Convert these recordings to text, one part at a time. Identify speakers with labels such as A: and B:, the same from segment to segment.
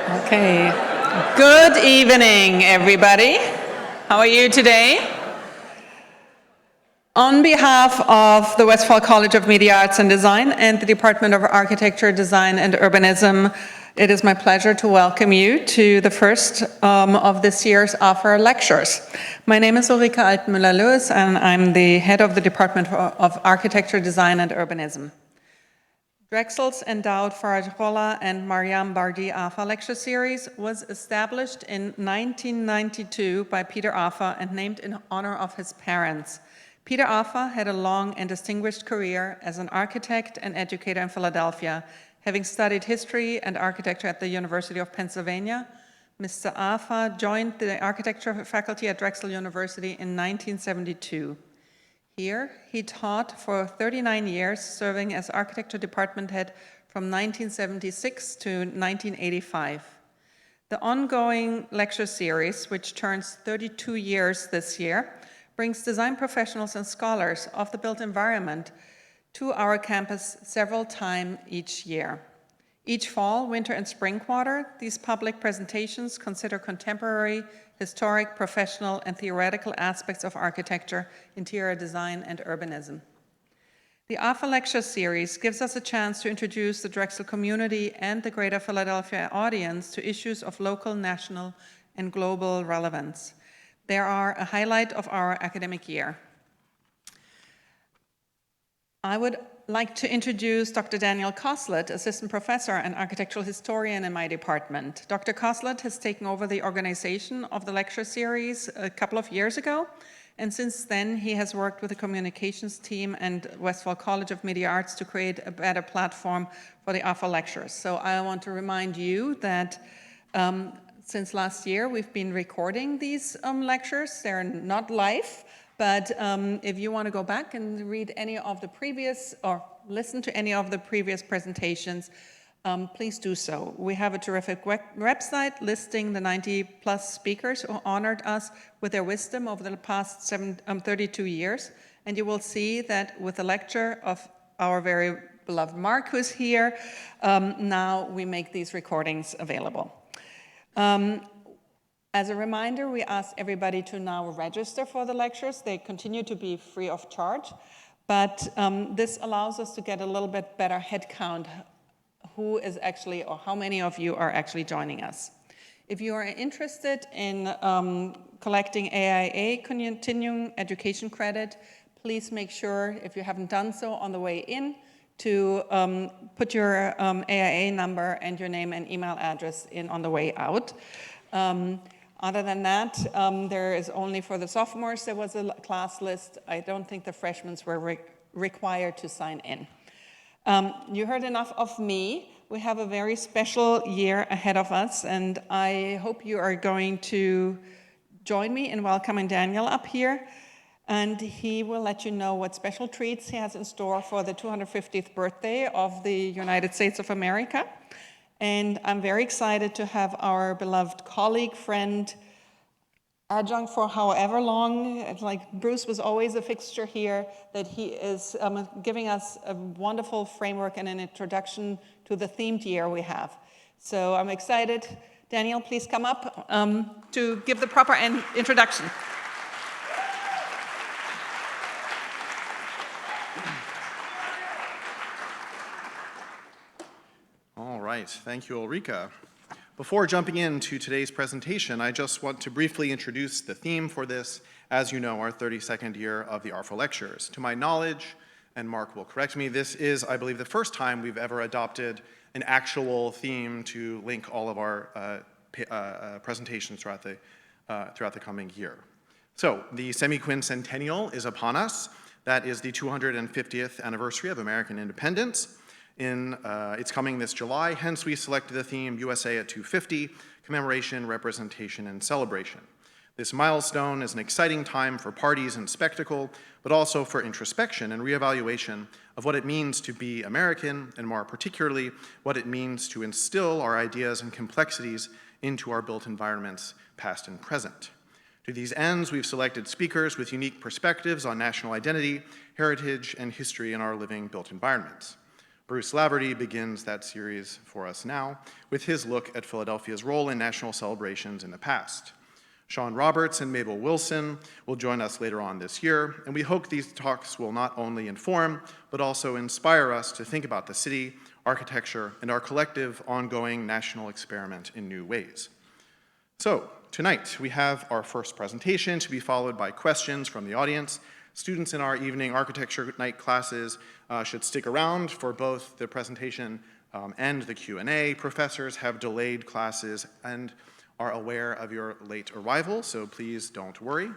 A: Okay. Good evening, everybody. How are you today? On behalf of the Westphal College of Media Arts and Design and the Department of Architecture, Design and Urbanism, it is my pleasure to welcome you to the first of this year's Arfaa lectures. My name is Ulrike Altmüller-Lewis, and I'm the head of the Department of Architecture, Design and Urbanism. Drexel's endowed Faraj and Mariam Bardi Arfaa lecture series was established in 1992 by Peter Arfaa and named in honor of his parents. Peter Arfaa had a long and distinguished career as an architect and educator in Philadelphia, having studied history and architecture at the University of Pennsylvania. Mr. Arfaa joined the architecture faculty at Drexel University in 1972. Here, he taught for 39 years, serving as architecture department head from 1976 to 1985. The ongoing lecture series, which turns 32 years this year, brings design professionals and scholars of the built environment to our campus several times each year. Each fall, winter, and spring quarter, these public presentations consider contemporary, historic, professional, and theoretical aspects of architecture, interior design, and urbanism. The Arfaa Lecture Series gives us a chance to introduce the Drexel community and the greater Philadelphia audience to issues of local, national, and global relevance. They are a highlight of our academic year. I would like to introduce Dr. Daniel Koslett, assistant professor and architectural historian in my department. Dr. Koslett has taken over the organization of the lecture series a couple of years ago, and since then he has worked with the communications team and Westphal College of Media Arts to create a better platform for the Arfaa lectures. So I want to remind you that since last year we've been recording these lectures. They're not live, but if you want to go back and read any of the previous, or listen to any of the previous presentations, please do so. We have a terrific website listing the 90-plus speakers who honored us with their wisdom over the past 32 years. And you will see that with the lecture of our very beloved Mark, who's here, now we make these recordings available. As a reminder, we ask everybody to now register for the lectures. They continue to be free of charge, but this allows us to get a little bit better head count, who is actually, or how many of you are actually joining us. If you are interested in collecting AIA continuing education credit, please make sure, if you haven't done so on the way in, to put your AIA number and your name and email address in on the way out. Other than that, there is only for the sophomores, there was a class list. I don't think the freshmen were required to sign in. You heard enough of me. We have a very special year ahead of us, and I hope you are going to join me in welcoming Daniel up here, and he will let you know what special treats he has in store for the 250th birthday of the United States of America. And I'm very excited to have our beloved colleague, friend, adjunct for however long, it's like Bruce was always a fixture here, that he is giving us a wonderful framework and an introduction to the themed year we have. So I'm excited. Daniel, please come up to give the proper introduction.
B: All right, thank you, Ulrike. Before jumping into today's presentation, I just want to briefly introduce the theme for this, as you know, our 32nd year of the Arfaa Lectures. To my knowledge, and Mark will correct me, this is, I believe, the first time we've ever adopted an actual theme to link all of our presentations throughout the coming year. So, the Sesquicentennial is upon us. That is the 250th anniversary of American independence. It's coming this July, hence we selected the theme USA at 250, commemoration, representation, and celebration. This milestone is an exciting time for parties and spectacle, but also for introspection and reevaluation of what it means to be American, and more particularly, what it means to instill our ideas and complexities into our built environments, past and present. To these ends, we've selected speakers with unique perspectives on national identity, heritage, and history in our living built environments. Bruce Laverty begins that series for us now with his look at Philadelphia's role in national celebrations in the past. Sean Roberts and Mabel Wilson will join us later on this year, and we hope these talks will not only inform, but also inspire us to think about the city, architecture, and our collective ongoing national experiment in new ways. So, tonight we have our first presentation to be followed by questions from the audience. Students in our evening architecture night classes should stick around for both the presentation and the Q&A. Professors have delayed classes and are aware of your late arrival, so please don't worry.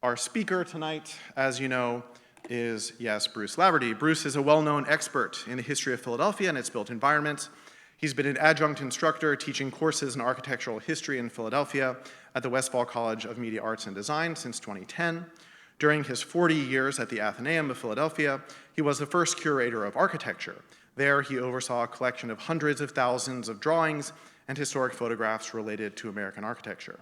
B: Our speaker tonight, as you know, is, yes, Bruce Laverty. Bruce is a well-known expert in the history of Philadelphia and its built environment. He's been an adjunct instructor teaching courses in architectural history in Philadelphia at the Westfall College of Media Arts and Design since 2010. During his 40 years at the Athenaeum of Philadelphia, he was the first curator of architecture. There, he oversaw a collection of hundreds of thousands of drawings and historic photographs related to American architecture.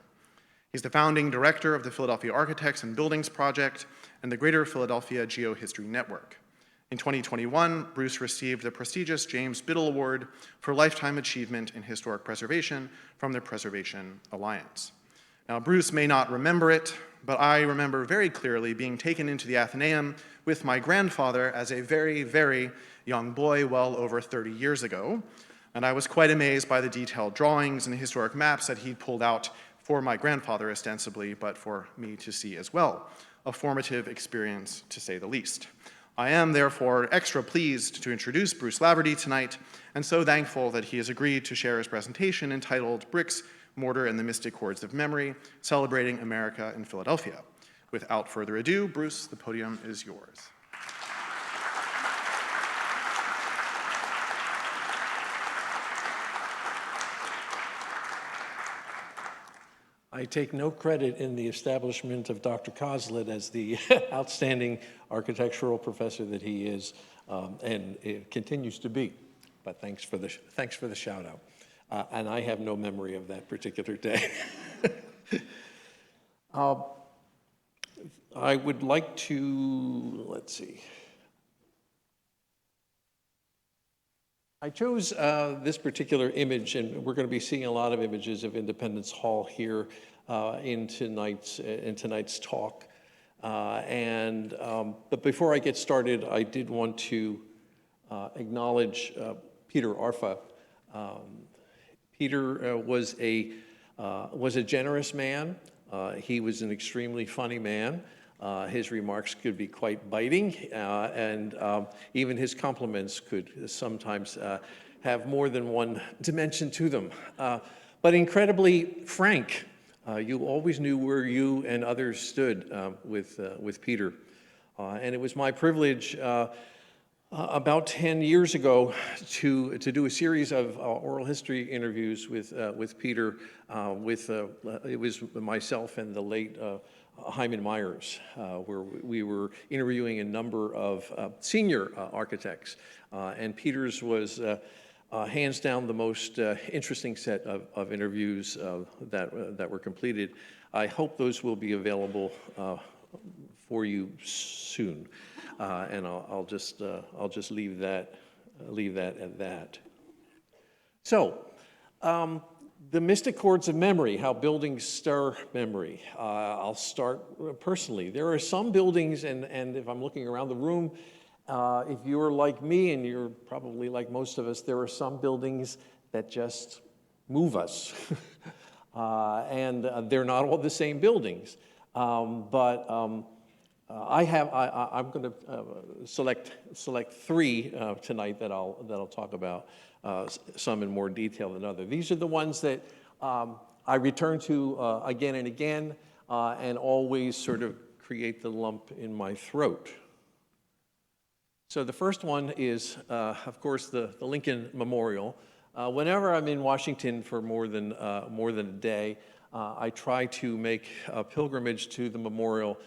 B: He's the founding director of the Philadelphia Architects and Buildings Project and the Greater Philadelphia Geohistory Network. In 2021, Bruce received the prestigious James Biddle Award for Lifetime Achievement in Historic Preservation from the Preservation Alliance. Now, Bruce may not remember it, but I remember very clearly being taken into the Athenaeum with my grandfather as a very, very young boy well over 30 years ago, and I was quite amazed by the detailed drawings and historic maps that he'd pulled out for my grandfather ostensibly, but for me to see as well. A formative experience, to say the least. I am, therefore, extra pleased to introduce Bruce Laverty tonight, and so thankful that he has agreed to share his presentation entitled Bricks, Mortar, and the Mystic Chords of Memory, Celebrating America in Philadelphia. Without further ado, Bruce, the podium is yours.
C: I take no credit in the establishment of Dr. Kozlet as the outstanding architectural professor that he is, and it continues to be. But thanks for the shout out. And I have no memory of that particular day. I would like to, let's see. I chose this particular image, and we're going to be seeing a lot of images of Independence Hall here in tonight's talk. But before I get started, I did want to acknowledge Peter Arfaa. Peter was a generous man. He was an extremely funny man. His remarks could be quite biting, and even his compliments could sometimes have more than one dimension to them. But incredibly frank. You always knew where you and others stood with Peter. And it was my privilege about 10 years ago to do a series of oral history interviews with Peter. It was myself and the late Hyman Myers, where we were interviewing a number of senior architects. And Peter's was hands down the most interesting set of interviews that were completed. I hope those will be available for you soon. And I'll just leave that at that. So, the mystic chords of memory, how buildings stir memory. I'll start personally. There are some buildings, and if I'm looking around the room, if you're like me, and you're probably like most of us, there are some buildings that just move us. And they're not all the same buildings. I'm going to select three tonight that I'll talk about, some in more detail than others. These are the ones that I return to again and again, and always sort of create the lump in my throat. So the first one is, of course, the Lincoln Memorial. Whenever I'm in Washington for more than a day, I try to make a pilgrimage to the memorial.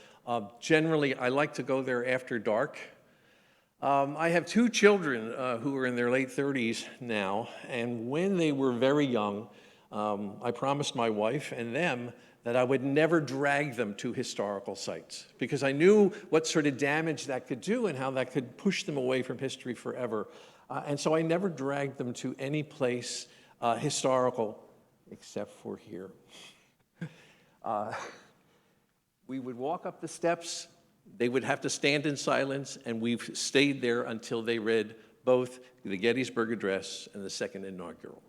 C: Generally, I like to go there after dark. I have two children who are in their late 30s now, and when they were very young, I promised my wife and them that I would never drag them to historical sites because I knew what sort of damage that could do and how that could push them away from history forever. And so I never dragged them to any place historical except for here. We would walk up the steps, they would have to stand in silence, and we've stayed there until they read both the Gettysburg Address and the Second Inaugural.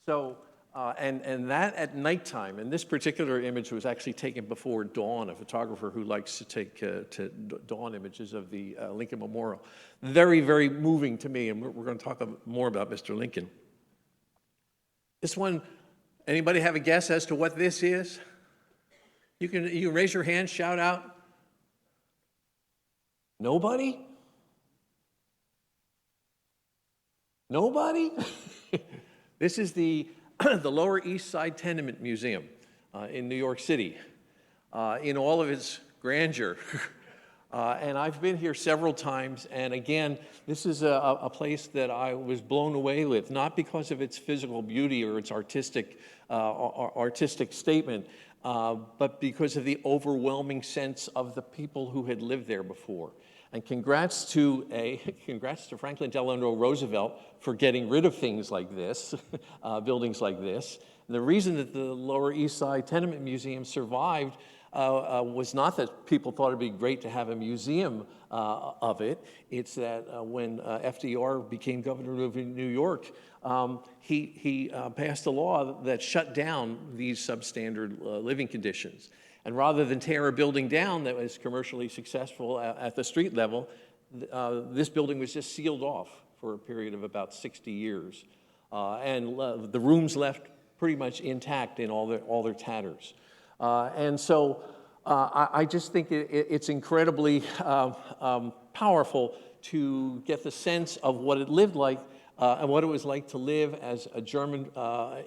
C: So, and that at nighttime, and this particular image was actually taken before dawn, a photographer who likes to take dawn images of the Lincoln Memorial. Very, very moving to me, and we're going to talk more about Mr. Lincoln. This one, anybody have a guess as to what this is? You can raise your hand, shout out. Nobody? Nobody? This is the Lower East Side Tenement Museum in New York City in all of its grandeur. And I've been here several times, and again, this is a place that I was blown away with, not because of its physical beauty or its artistic statement, but because of the overwhelming sense of the people who had lived there before. And congrats to Franklin Delano Roosevelt for getting rid of things like this, buildings like this. The reason that the Lower East Side Tenement Museum survived was not that people thought it'd be great to have a museum of it. It's that when FDR became governor of New York, he passed a law that shut down these substandard living conditions. And rather than tear a building down that was commercially successful at the street level, this building was just sealed off for a period of about 60 years. And the rooms left pretty much intact in all their tatters. And so I just think it's incredibly powerful to get the sense of what it lived like and what it was like to live as a German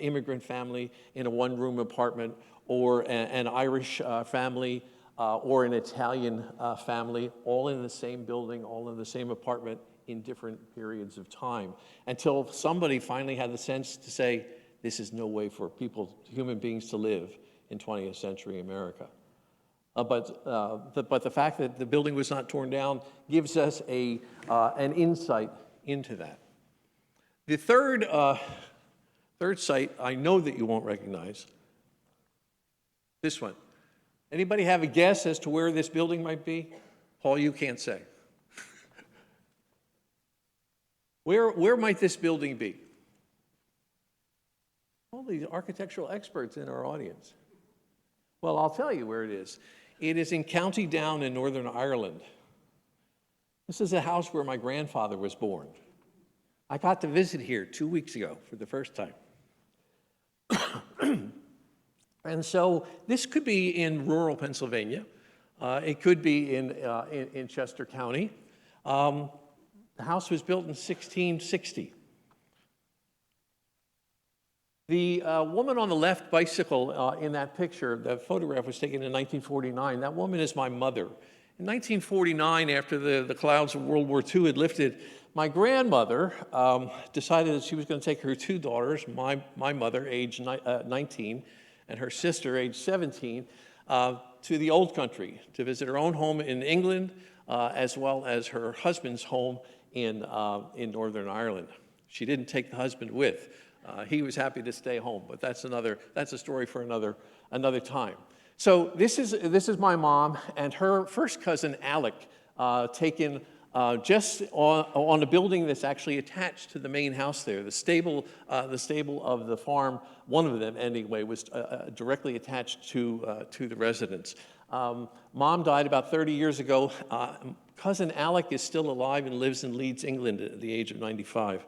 C: immigrant family in a one-room apartment, or an Irish family, or an Italian family, all in the same building, all in the same apartment in different periods of time, until somebody finally had the sense to say, this is no way for human beings to live in 20th century America. But the fact that the building was not torn down gives us an insight into that. The third site I know that you won't recognize, this one. Anybody have a guess as to where this building might be? Paul, you can't say. Where might this building be? All these architectural experts in our audience. Well, I'll tell you where it is. It is in County Down in Northern Ireland. This is a house where my grandfather was born. I got to visit here 2 weeks ago for the first time. And so this could be in rural Pennsylvania. It could be in Chester County. The house was built in 1660. The woman on the left bicycle in that picture, the photograph was taken in 1949. That woman is my mother. In 1949, after the clouds of World War II had lifted, my grandmother decided that she was going to take her two daughters, my mother, age 19, and her sister, age 17, to the old country to visit her own home in England, as well as her husband's home in Northern Ireland. She didn't take the husband with. He was happy to stay home, but that's a story for another time. So this is my mom and her first cousin Alec, taken just on a building that's actually attached to the main house there. The stable of the farm, one of them anyway, was directly attached to the residence. Mom died about 30 years ago. Cousin Alec is still alive and lives in Leeds, England at the age of 95.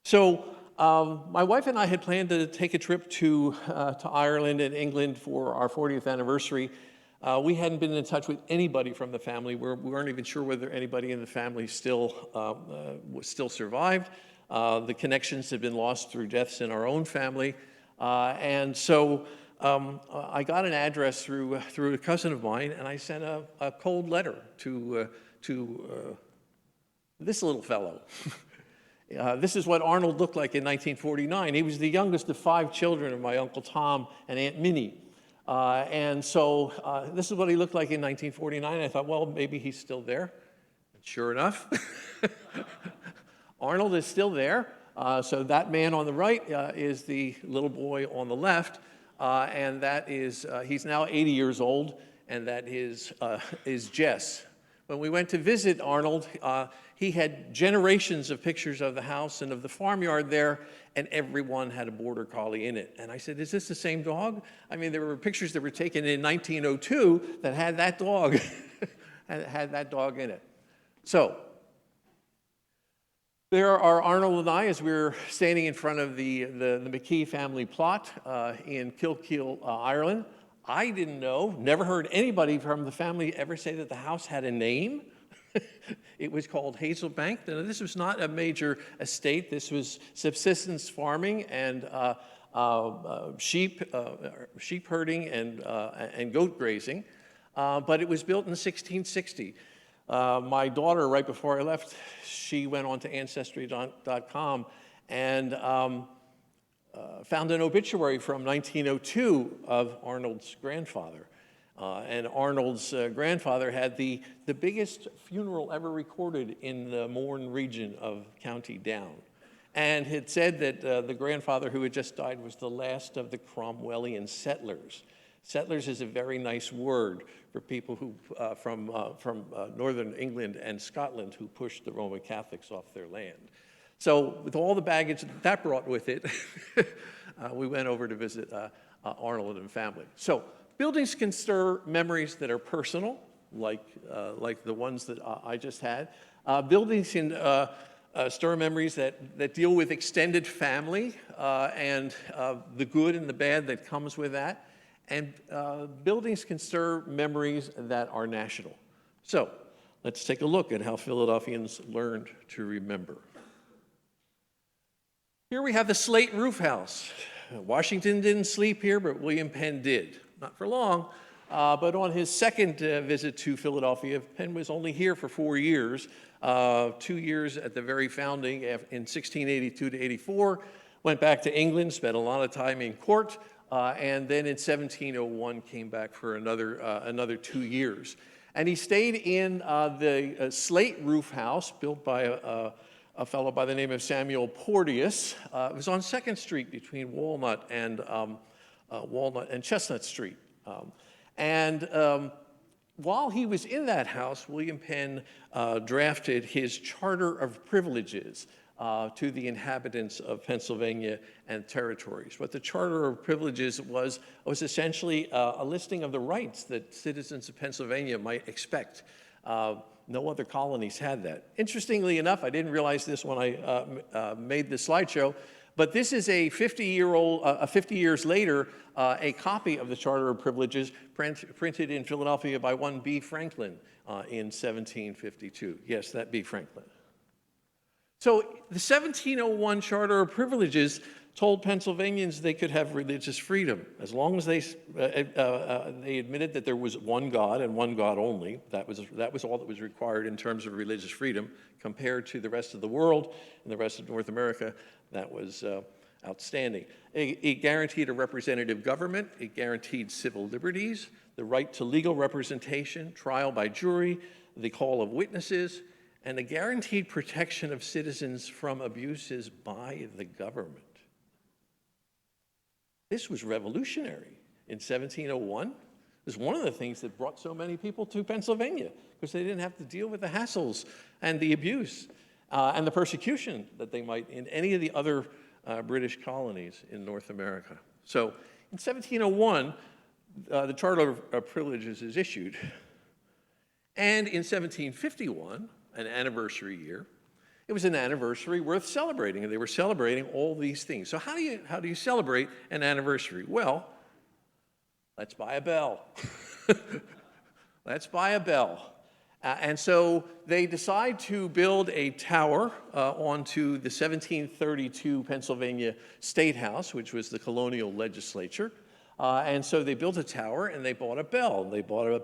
C: So my wife and I had planned to take a trip to Ireland and England for our 40th anniversary. We hadn't been in touch with anybody from the family. We weren't even sure whether anybody in the family still survived. The connections had been lost through deaths in our own family. And so I got an address through a cousin of mine, and I sent a cold letter to this little fellow. This is what Arnold looked like in 1949. He was the youngest of 5 children of my Uncle Tom and Aunt Minnie. And so this is what he looked like in 1949. I thought, well, maybe he's still there. And sure enough, Arnold is still there. So that man on the right is the little boy on the left. And that is, he's now 80 years old, and that is Jess. When we went to visit Arnold, he had generations of pictures of the house and of the farmyard there, and everyone had a border collie in it. And I said, is this the same dog? I mean, there were pictures that were taken in 1902 that had that dog, had that dog in it. So there are Arnold and I as we're standing in front of the McKee family plot in Kilkeel, Ireland. I didn't know, never heard anybody from the family ever say that the house had a name. It was called Hazelbank. Now, this was not a major estate. This was subsistence farming and sheep herding and goat grazing. But it was built in 1660. My daughter, right before I left, she went on to Ancestry.com and found an obituary from 1902 of Arnold's grandfather. And Arnold's grandfather had the biggest funeral ever recorded in the Mourne region of County Down, and had said that the grandfather who had just died was the last of the Cromwellian settlers. Settlers is a very nice word for people who from northern England and Scotland who pushed the Roman Catholics off their land. So with all the baggage that brought with it, we went over to visit Arnold and family. So buildings can stir memories that are personal, like the ones that I just had. Buildings can stir memories that deal with extended family and the good and the bad that comes with that. And buildings can stir memories that are national. So let's take a look at how Philadelphians learned to remember. Here we have the slate roof house. Washington didn't sleep here, but William Penn did. Not for long, but on his second visit to Philadelphia, Penn was only here for 4 years, 2 years at the very founding in 1682 to 84, went back to England, spent a lot of time in court, and then in 1701 came back for another 2 years. And he stayed in the slate roof house built by a fellow by the name of Samuel Porteous. It was on 2nd Street between Walnut and Chestnut Street. While he was in that house, William Penn drafted his Charter of Privileges to the inhabitants of Pennsylvania and territories. What the Charter of Privileges was essentially a listing of the rights that citizens of Pennsylvania might expect. No other colonies had that. Interestingly enough, I didn't realize this when I made this slideshow, but this is a 50 years later, a copy of the Charter of Privileges printed in Philadelphia by one B. Franklin in 1752. Yes, that B. Franklin. So the 1701 Charter of Privileges told Pennsylvanians they could have religious freedom as long as they admitted that there was one God and one God only. That was all that was required in terms of religious freedom compared to the rest of the world and the rest of North America. That was outstanding. It guaranteed a representative government. It guaranteed civil liberties, the right to legal representation, trial by jury, the call of witnesses, and the guaranteed protection of citizens from abuses by the government. This was revolutionary in 1701. It was one of the things that brought so many people to Pennsylvania because they didn't have to deal with the hassles and the abuse and the persecution that they might in any of the other British colonies in North America. So in 1701, the Charter of Privileges is issued. And in 1751, an anniversary year, it was an anniversary worth celebrating, and they were celebrating all these things. So how do you celebrate an anniversary? Well, let's buy a bell. Let's buy a bell. And so they decide to build a tower onto the 1732 Pennsylvania State House, which was the colonial legislature. And so they built a tower and they bought a bell. They bought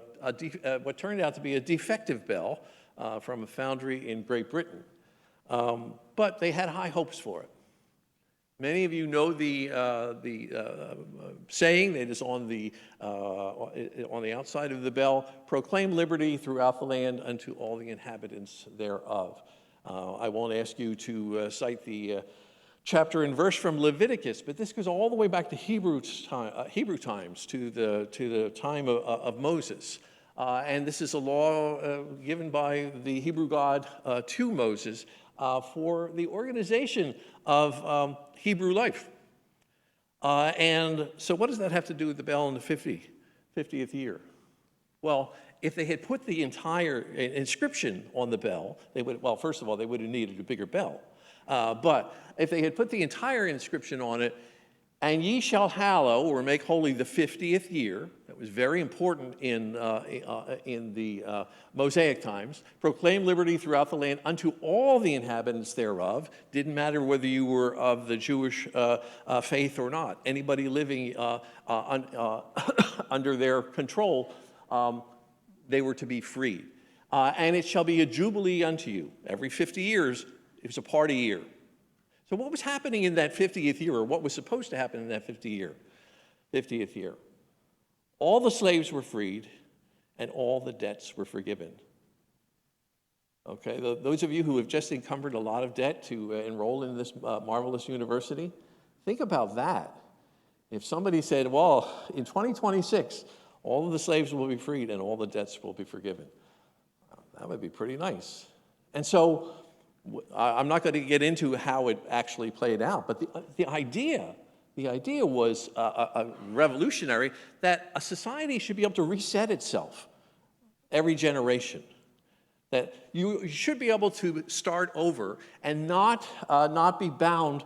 C: what turned out to be a defective bell from a foundry in Great Britain. But they had high hopes for it. Many of you know the saying that is on the outside of the bell: "Proclaim liberty throughout the land unto all the inhabitants thereof." I won't ask you to cite the chapter and verse from Leviticus, but this goes all the way back to Hebrew times, to the time of Moses. And this is a law given by the Hebrew God to Moses for the organization of Hebrew life. And so what does that have to do with the bell in the 50th year? Well, if they had put the entire inscription on the bell, they would, well, first of all, they would have needed a bigger bell. But if they had put the entire inscription on it, "And ye shall hallow," or make holy, "the 50th year," that was very important in the Mosaic times, "proclaim liberty throughout the land unto all the inhabitants thereof." Didn't matter whether you were of the Jewish faith or not. Anybody living under their control, they were to be freed. "And it shall be a jubilee unto you." Every 50 years, it was a party year. So what was happening in that 50th year, or what was supposed to happen in that 50th year? All the slaves were freed, and all the debts were forgiven. Okay, those of you who have just encumbered a lot of debt to enroll in this marvelous university, think about that. If somebody said, well, in 2026, all of the slaves will be freed and all the debts will be forgiven, that would be pretty nice. And so I'm not going to get into how it actually played out, but the idea was revolutionary, that a society should be able to reset itself every generation, that you should be able to start over and not be bound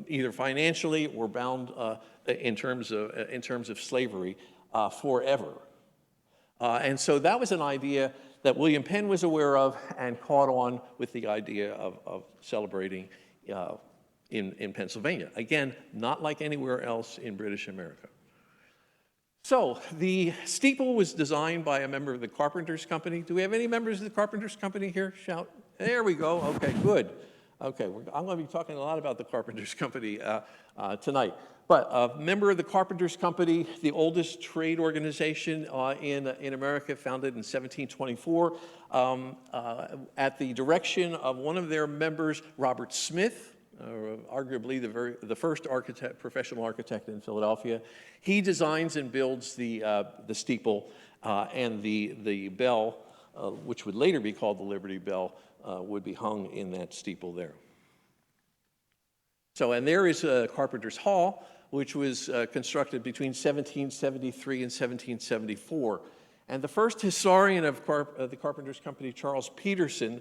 C: either financially or bound in terms of slavery forever. And so that was an idea that William Penn was aware of and caught on with the idea of celebrating in Pennsylvania. Again, not like anywhere else in British America. So the steeple was designed by a member of the Carpenters Company. Do we have any members of the Carpenters Company here? Shout. There we go. Okay, good. Okay, I'm going to be talking a lot about the Carpenters Company tonight. But a member of the Carpenters Company, the oldest trade organization in America, founded in 1724, at the direction of one of their members, Robert Smith, arguably the first professional architect in Philadelphia. He designs and builds the steeple, and the bell, which would later be called the Liberty Bell, would be hung in that steeple there. So, and there is Carpenters Hall, which was constructed between 1773 and 1774. And the first historian of the Carpenters Company, Charles Peterson,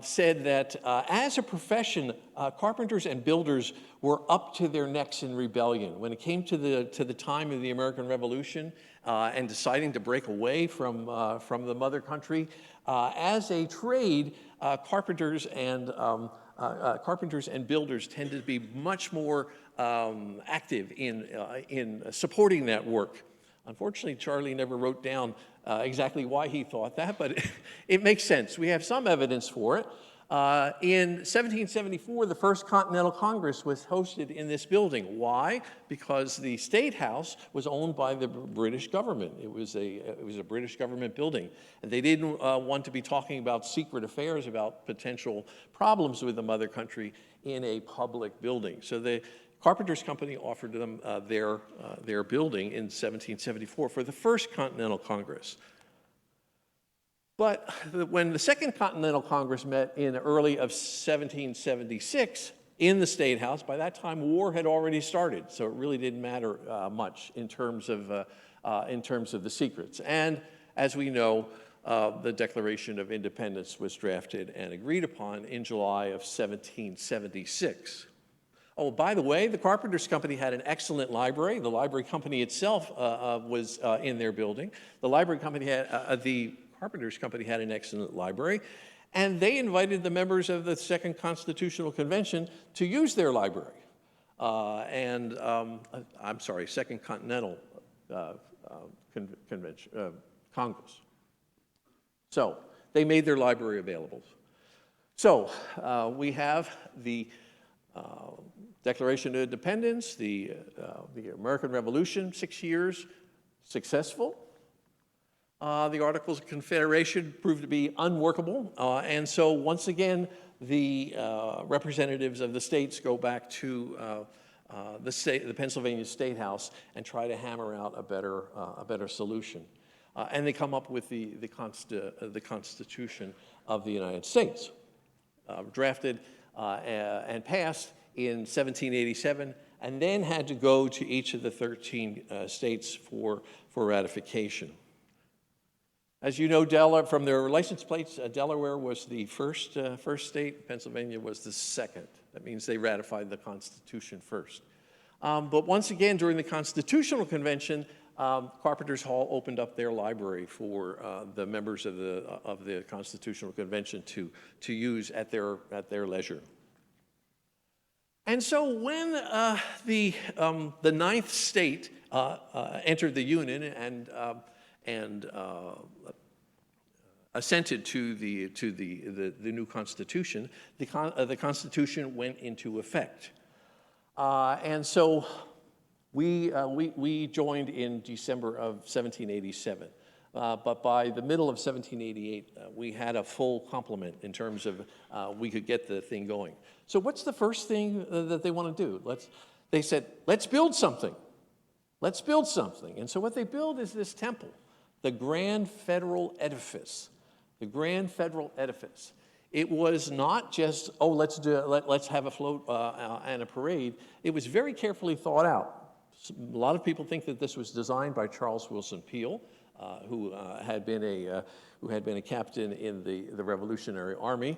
C: said that as a profession, carpenters and builders were up to their necks in rebellion. When it came to the time of the American Revolution and deciding to break away from the mother country, as a trade, carpenters and builders tended to be much more active in supporting that work. Unfortunately, Charlie never wrote down exactly why he thought that, but it makes sense. We have some evidence for it. In 1774, the First Continental Congress was hosted in this building. Why? Because the State House was owned by the British government. It was a British government building. And they didn't want to be talking about secret affairs, about potential problems with the mother country in a public building. So the Carpenters Company offered them their building in 1774 for the First Continental Congress. But when the Second Continental Congress met in early of 1776 in the State House, by that time war had already started, so it really didn't matter much in terms of the secrets. And as we know, the Declaration of Independence was drafted and agreed upon in July of 1776. Oh, by the way, the Carpenters Company had an excellent library. The library company itself was in their building. The Carpenters Company had an excellent library, and they invited the members of the Second Constitutional Convention to use their library. Second Continental Congress. So they made their library available. So we have the Declaration of Independence, the American Revolution, 6 years, successful. The Articles of Confederation proved to be unworkable, and so once again, the representatives of the states go back to the Pennsylvania State House and try to hammer out a better solution. And they come up with the Constitution of the United States, drafted and passed in 1787, and then had to go to each of the 13 states for ratification. As you know, from their license plates, Delaware was the first state, Pennsylvania was the second. That means they ratified the Constitution first. But once again, during the Constitutional Convention, Carpenters Hall opened up their library for the members of the Constitutional Convention to use at their leisure. And so when the ninth state entered the Union and assented to the new Constitution, the Constitution went into effect. And so we joined in December of 1787. But by the middle of 1788, we had a full complement in terms of we could get the thing going. So what's the first thing that they want to do? They said, let's build something. Let's build something. And so what they build is this temple, the Grand Federal Edifice. The Grand Federal Edifice. It was not just, oh, let's have a float and a parade. It was very carefully thought out. A lot of people think that this was designed by Charles Willson Peale, who had been a captain in the Revolutionary Army.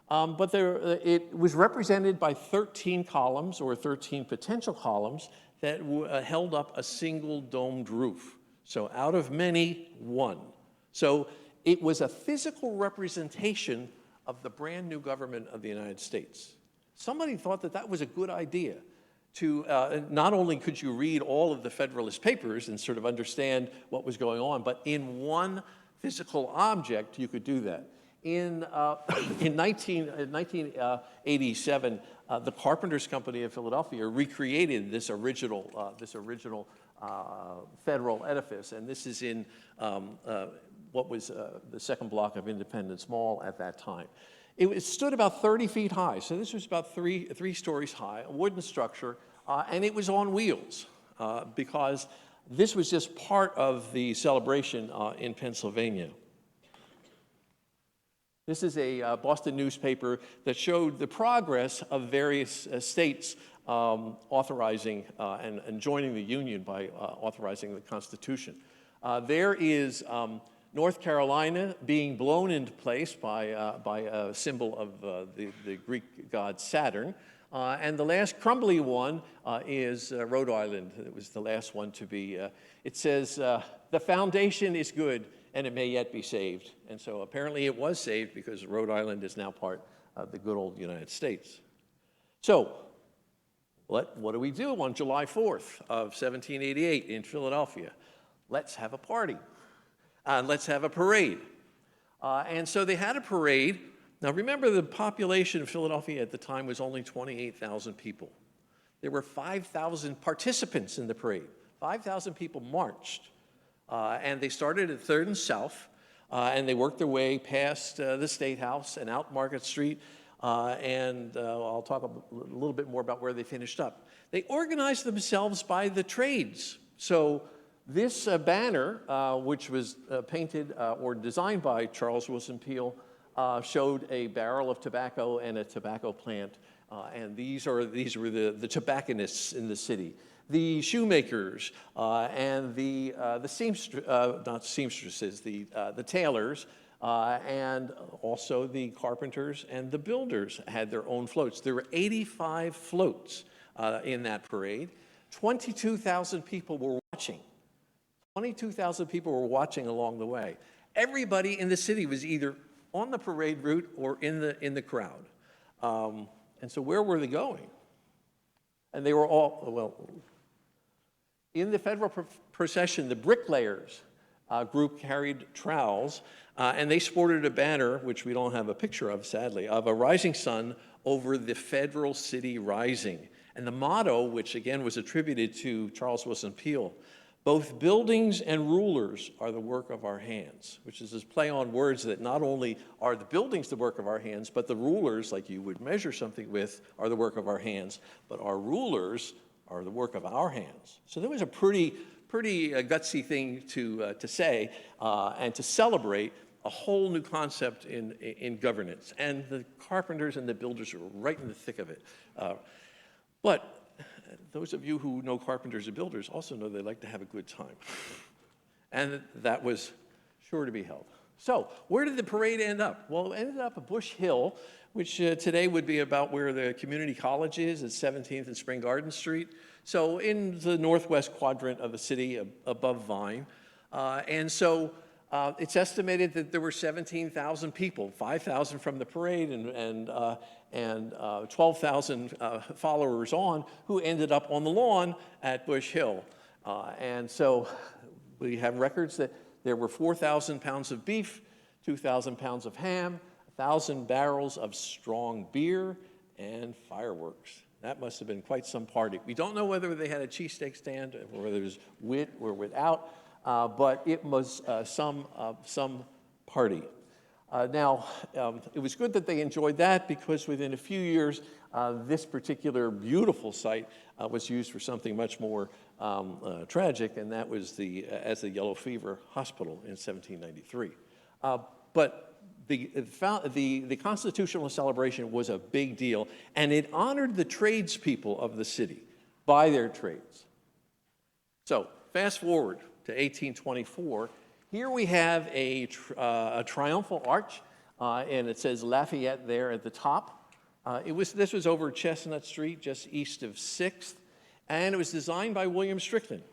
C: But it was represented by 13 columns, or 13 potential columns, that held up a single domed roof. So out of many, one. So it was a physical representation of the brand new government of the United States. Somebody thought that that was a good idea. To not only could you read all of the Federalist Papers and sort of understand what was going on, but in one physical object you could do that. In 1987, the Carpenters Company of Philadelphia recreated this original federal edifice, and this is in what was the second block of Independence Mall at that time. It stood about 30 feet high, so this was about three stories high, a wooden structure, and it was on wheels because this was just part of the celebration in Pennsylvania. This is a Boston newspaper that showed the progress of various states authorizing and joining the Union by authorizing the Constitution. There is North Carolina being blown into place by a symbol of the Greek god Saturn. And the last crumbly one is Rhode Island. It was the last one to be. It says, the foundation is good and it may yet be saved. And so apparently it was saved because Rhode Island is now part of the good old United States. So what do we do on July 4th of 1788 in Philadelphia? Let's have a party. Let's have a parade. And so they had a parade. Now remember, the population of Philadelphia at the time was only 28,000 people. There were 5,000 participants in the parade. 5,000 people marched. And they started at 3rd and South, and they worked their way past the State House and out Market Street, and I'll talk a little bit more about where they finished up. They organized themselves by the trades. So this banner, which was painted or designed by Charles Willson Peale, showed a barrel of tobacco and a tobacco plant, and these were the tobacconists in the city. The shoemakers and the not seamstresses, the tailors, and also the carpenters and the builders had their own floats. There were 85 floats in that parade. 22,000 people were watching. 22,000 people were watching along the way. Everybody in the city was either on the parade route or in the crowd. And so where were they going? And they were all, well, in the federal procession, the bricklayers group carried trowels, and they sported a banner, which we don't have a picture of, sadly, of a rising sun over the federal city rising. And the motto, which again was attributed to Charles Willson Peale, both buildings and rulers are the work of our hands, which is this play on words that not only are the buildings the work of our hands, but the rulers, like you would measure something with, are the work of our hands, but our rulers are the work of our hands. So that was a pretty gutsy thing to say and to celebrate a whole new concept in governance. And the carpenters and the builders were right in the thick of it. But those of you who know carpenters and builders also know they like to have a good time. And that was sure to be held. So where did the parade end up? Well, it ended up at Bush Hill, which today would be about where the community college is at 17th and Spring Garden Street. So in the northwest quadrant of the city above Vine. And so it's estimated that there were 17,000 people, 5,000 from the parade and 12,000 followers on, who ended up on the lawn at Bush Hill. And so we have records that there were 4,000 pounds of beef, 2,000 pounds of ham, 1,000 barrels of strong beer, and fireworks. That must have been quite some party. We don't know whether they had a cheesesteak stand or whether it was with or without, but it was some party. Now, it was good that they enjoyed that, because within a few years, this particular beautiful site was used for something much more tragic, and that was as the Yellow Fever Hospital in 1793. But the constitutional celebration was a big deal, and it honored the tradespeople of the city by their trades. So fast forward to 1824. Here we have a triumphal arch, and it says Lafayette there at the top. This was over Chestnut Street, just east of 6th, and it was designed by William Strickland.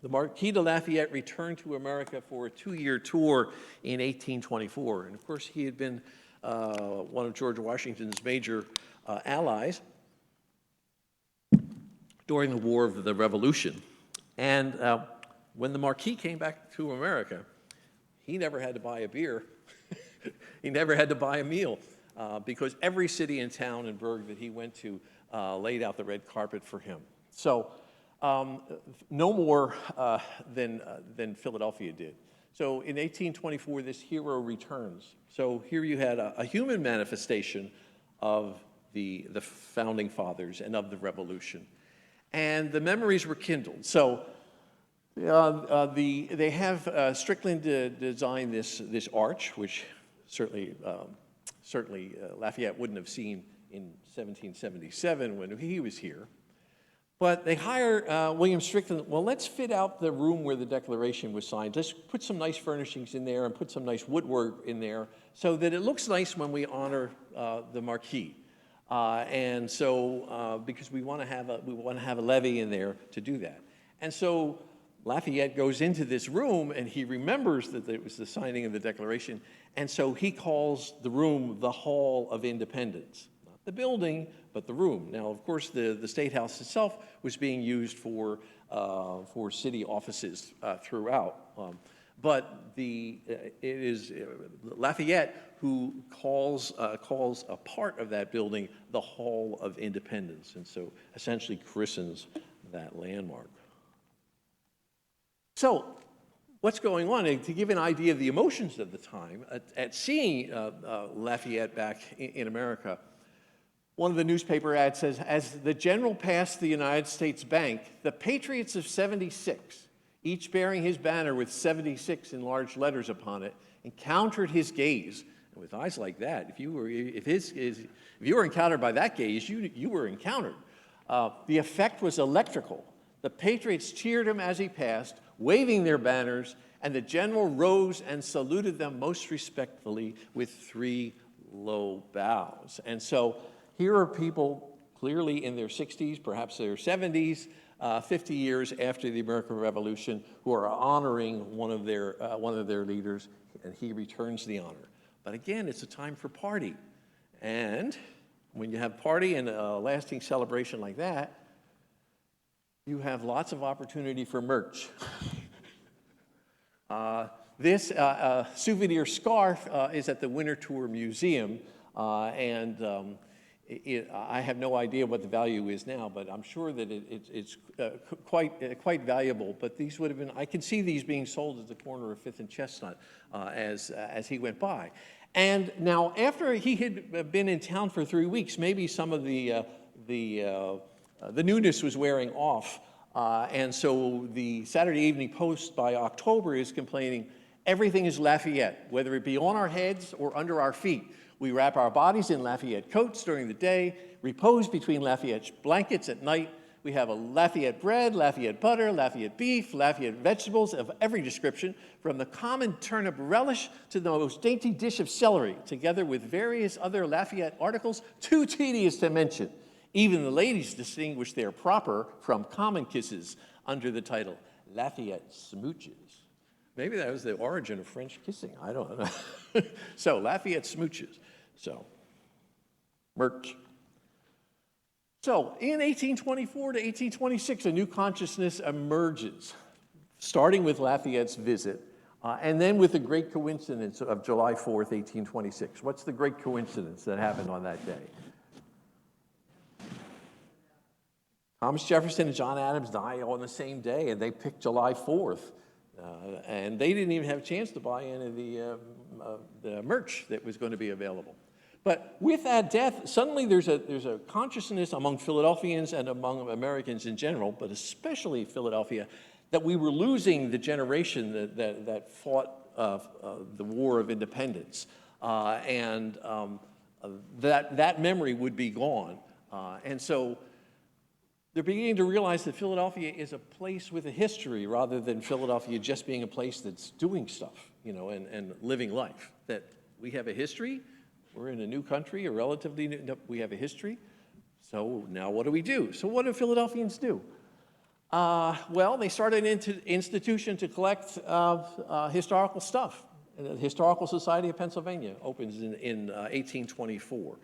C: The Marquis de Lafayette returned to America for a 2-year tour in 1824, and of course he had been one of George Washington's major allies during the War of the Revolution. And when the Marquis came back to America, he never had to buy a beer. He never had to buy a meal, because every city and town and burg that he went to laid out the red carpet for him. So no more than Philadelphia did. So in 1824, this hero returns. So here you had a human manifestation of the founding fathers and of the revolution. And the memories were kindled. So they have Strickland design this arch, which certainly Lafayette wouldn't have seen in 1777 when he was here. But they hire William Strickland. Well, let's fit out the room where the Declaration was signed. Let's put some nice furnishings in there and put some nice woodwork in there so that it looks nice when we honor the Marquis. And so, because we want to have a levee in there to do that. And so Lafayette goes into this room and he remembers that it was the signing of the Declaration. And so he calls the room the Hall of Independence. Not the building, but the room. Now, of course, the State House itself was being used for city offices throughout. But it is Lafayette who calls a part of that building the Hall of Independence, and so essentially christens that landmark. So what's going on? To give an idea of the emotions of the time, at seeing Lafayette back in America, one of the newspaper ads says, as the general passed the United States Bank, the patriots of 76, each bearing his banner with 76 in large letters upon it, encountered his gaze. And with eyes like that, if you were encountered by that gaze, you were encountered. The effect was electrical. The patriots cheered him as he passed, waving their banners, and the general rose and saluted them most respectfully with 3 low bows. And so here are people clearly in their 60s, perhaps their 70s, 50 years after the American Revolution, who are honoring one of their leaders, and he returns the honor. But again, it's a time for party. And when you have party and a lasting celebration like that, you have lots of opportunity for merch. This souvenir scarf is at the Winter Tour Museum, and I have no idea what the value is now, but I'm sure that it's quite valuable. But these would have been, I can see these being sold at the corner of Fifth and Chestnut as he went by. And now, after he had been in town for 3 weeks, maybe some of the newness was wearing off. And so the Saturday Evening Post by October is complaining, everything is Lafayette, whether it be on our heads or under our feet. We wrap our bodies in Lafayette coats during the day, repose between Lafayette blankets at night. We have a Lafayette bread, Lafayette butter, Lafayette beef, Lafayette vegetables of every description, from the common turnip relish to the most dainty dish of celery, together with various other Lafayette articles too tedious to mention. Even the ladies distinguish their proper from common kisses under the title Lafayette smooches. Maybe that was the origin of French kissing. I don't know. So Lafayette smooches. So merch. So in 1824 to 1826, a new consciousness emerges, starting with Lafayette's visit, and then with the great coincidence of July 4th, 1826. What's the great coincidence that happened on that day? Thomas Jefferson and John Adams die on the same day, and they picked July 4th. And they didn't even have a chance to buy any of the merch that was going to be available. But with that death, suddenly there's a consciousness among Philadelphians and among Americans in general, but especially Philadelphia, that we were losing the generation that fought the War of Independence. That memory would be gone. And so they're beginning to realize that Philadelphia is a place with a history rather than Philadelphia just being a place that's doing stuff, and living life. That we have a history, we're in a new country, a relatively new, we have a history, so now what do we do? So what do Philadelphians do? Well, they started an institution to collect historical stuff. The Historical Society of Pennsylvania opens in 1824.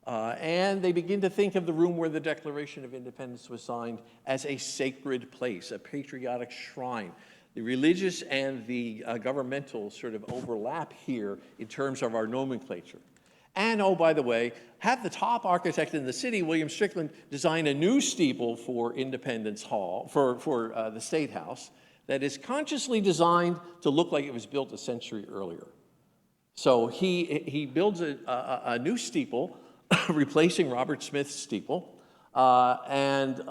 C: And they begin to think of the room where the Declaration of Independence was signed as a sacred place, a patriotic shrine. The religious and the governmental sort of overlap here in terms of our nomenclature. And, oh, by the way, had the top architect in the city, William Strickland, design a new steeple for Independence Hall, for the State House, that is consciously designed to look like it was built a century earlier. So he builds a new steeple, replacing Robert Smith's steeple, and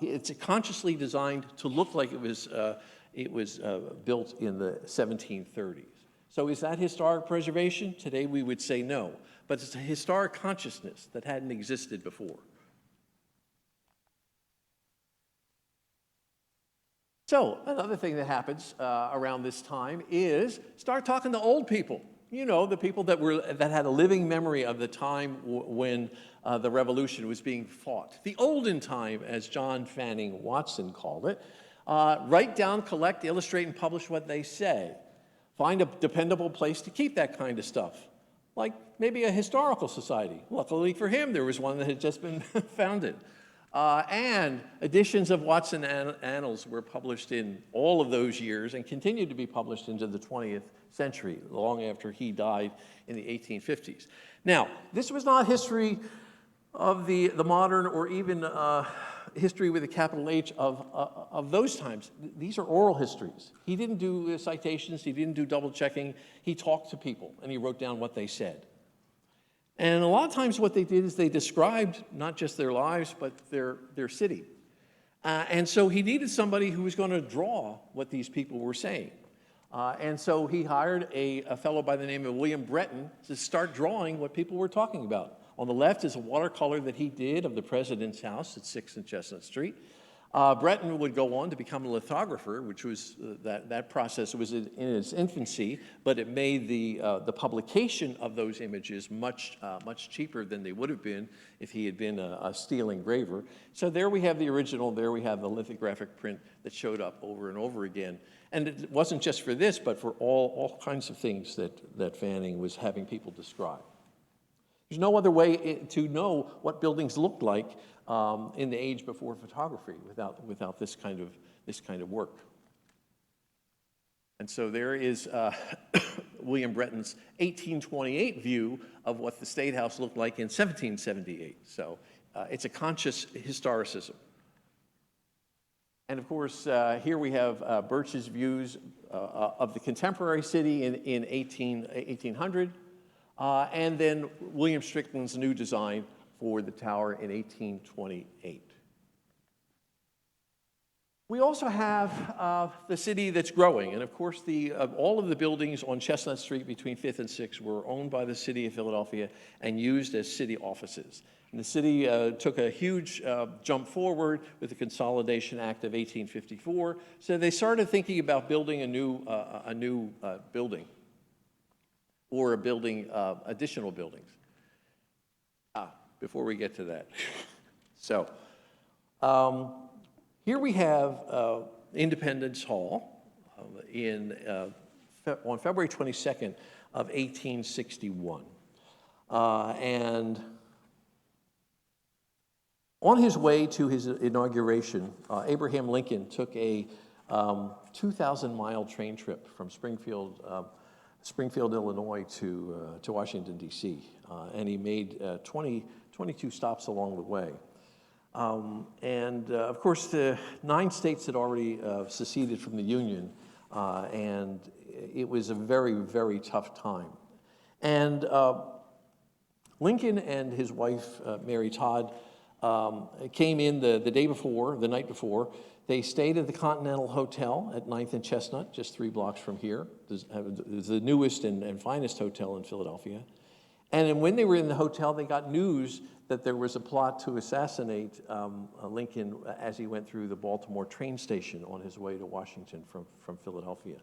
C: it's consciously designed to look like it was built in the 1730s. So is that historic preservation? Today we would say no, but it's a historic consciousness that hadn't existed before. So another thing that happens around this time is start talking to old people. The people that had a living memory of the time when the revolution was being fought. The olden time, as John Fanning Watson called it. Write down, collect, illustrate, and publish what they say. Find a dependable place to keep that kind of stuff, like maybe a historical society. Luckily for him, there was one that had just been founded. And editions of Watson Annals were published in all of those years and continued to be published into the 20th century, long after he died in the 1850s. Now, this was not history of the modern or even history with a capital H of those times. These are oral histories. He didn't do citations, he didn't do double checking. He talked to people and he wrote down what they said. And a lot of times what they did is they described not just their lives, but their city. And so he needed somebody who was going to draw what these people were saying. And so he hired a fellow by the name of William Breton to start drawing what people were talking about. On the left is a watercolor that he did of the President's house at 6th and Chestnut Street. Breton would go on to become a lithographer, which was, that process was in its infancy, but it made the publication of those images much cheaper than they would have been if he had been a steel engraver. So there we have the original, there we have the lithographic print that showed up over and over again. And it wasn't just for this, but for all kinds of things that Fanning was having people describe. There's no other way to know what buildings looked like in the age before photography without this kind of work. And so there is William Breton's 1828 view of what the State House looked like in 1778. So it's a conscious historicism. And of course, here we have Birch's views of the contemporary city in 1800, and then William Strickland's new design for the tower in 1828. We also have the city that's growing, and of course, all of the buildings on Chestnut Street between 5th and 6th were owned by the city of Philadelphia and used as city offices. And the city took a huge jump forward with the Consolidation Act of 1854, so they started thinking about building a new building, or building additional buildings. Before we get to that, so. Here we have Independence Hall on February 22nd of 1861. And on his way to his inauguration, Abraham Lincoln took a 2,000-mile train trip from Springfield, Illinois to Washington, D.C. And he made 22 stops along the way. Of course, the 9 states had already seceded from the Union, and it was a very, very tough time. And Lincoln and his wife, Mary Todd, came in the night before. They stayed at the Continental Hotel at 9th and Chestnut, just 3 blocks from here. It's the newest and finest hotel in Philadelphia. And when they were in the hotel, they got news that there was a plot to assassinate Lincoln as he went through the Baltimore train station on his way to Washington from Philadelphia.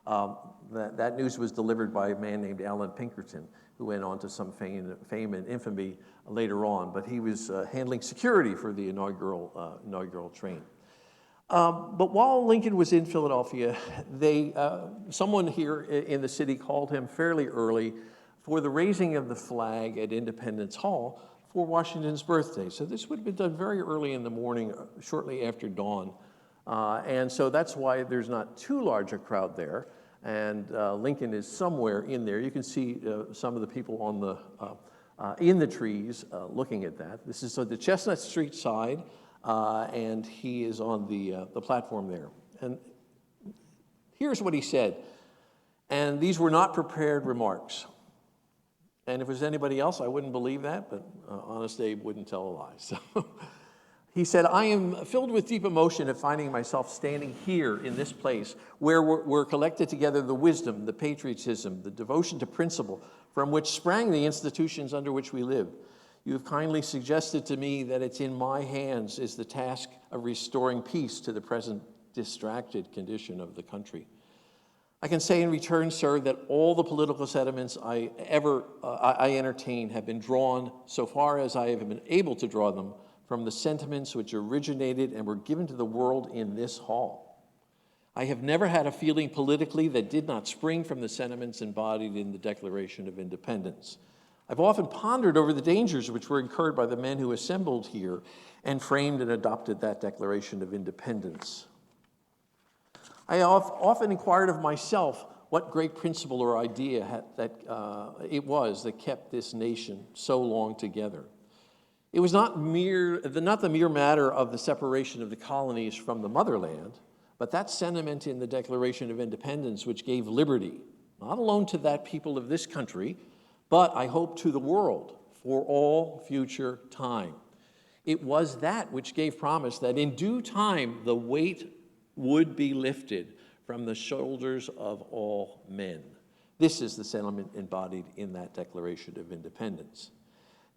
C: That news was delivered by a man named Allen Pinkerton, who went on to some fame and infamy later on, but he was handling security for the inaugural train. But while Lincoln was in Philadelphia, someone here in the city called him fairly early for the raising of the flag at Independence Hall for Washington's birthday. So this would have been done very early in the morning, shortly after dawn. And so that's why there's not too large a crowd there. And Lincoln is somewhere in there. You can see some of the people on in the trees looking at that. This is the Chestnut Street side, and he is on the platform there. And here's what he said. And these were not prepared remarks. And if it was anybody else, I wouldn't believe that, but Honest Abe wouldn't tell a lie. So he said, I am filled with deep emotion at finding myself standing here in this place where we're collected together the wisdom, the patriotism, the devotion to principle from which sprang the institutions under which we live. You have kindly suggested to me that it's in my hands is the task of restoring peace to the present distracted condition of the country. I can say in return, sir, that all the political sentiments I entertain have been drawn, so far as I have been able to draw them, from the sentiments which originated and were given to the world in this hall. I have never had a feeling politically that did not spring from the sentiments embodied in the Declaration of Independence. I've often pondered over the dangers which were incurred by the men who assembled here and framed and adopted that Declaration of Independence. I have often inquired of myself what great principle or idea it was that kept this nation so long together. It was not the mere matter of the separation of the colonies from the motherland, but that sentiment in the Declaration of Independence which gave liberty, not alone to that people of this country, but I hope to the world for all future time. It was that which gave promise that in due time the weight would be lifted from the shoulders of all men. This is the sentiment embodied in that Declaration of Independence.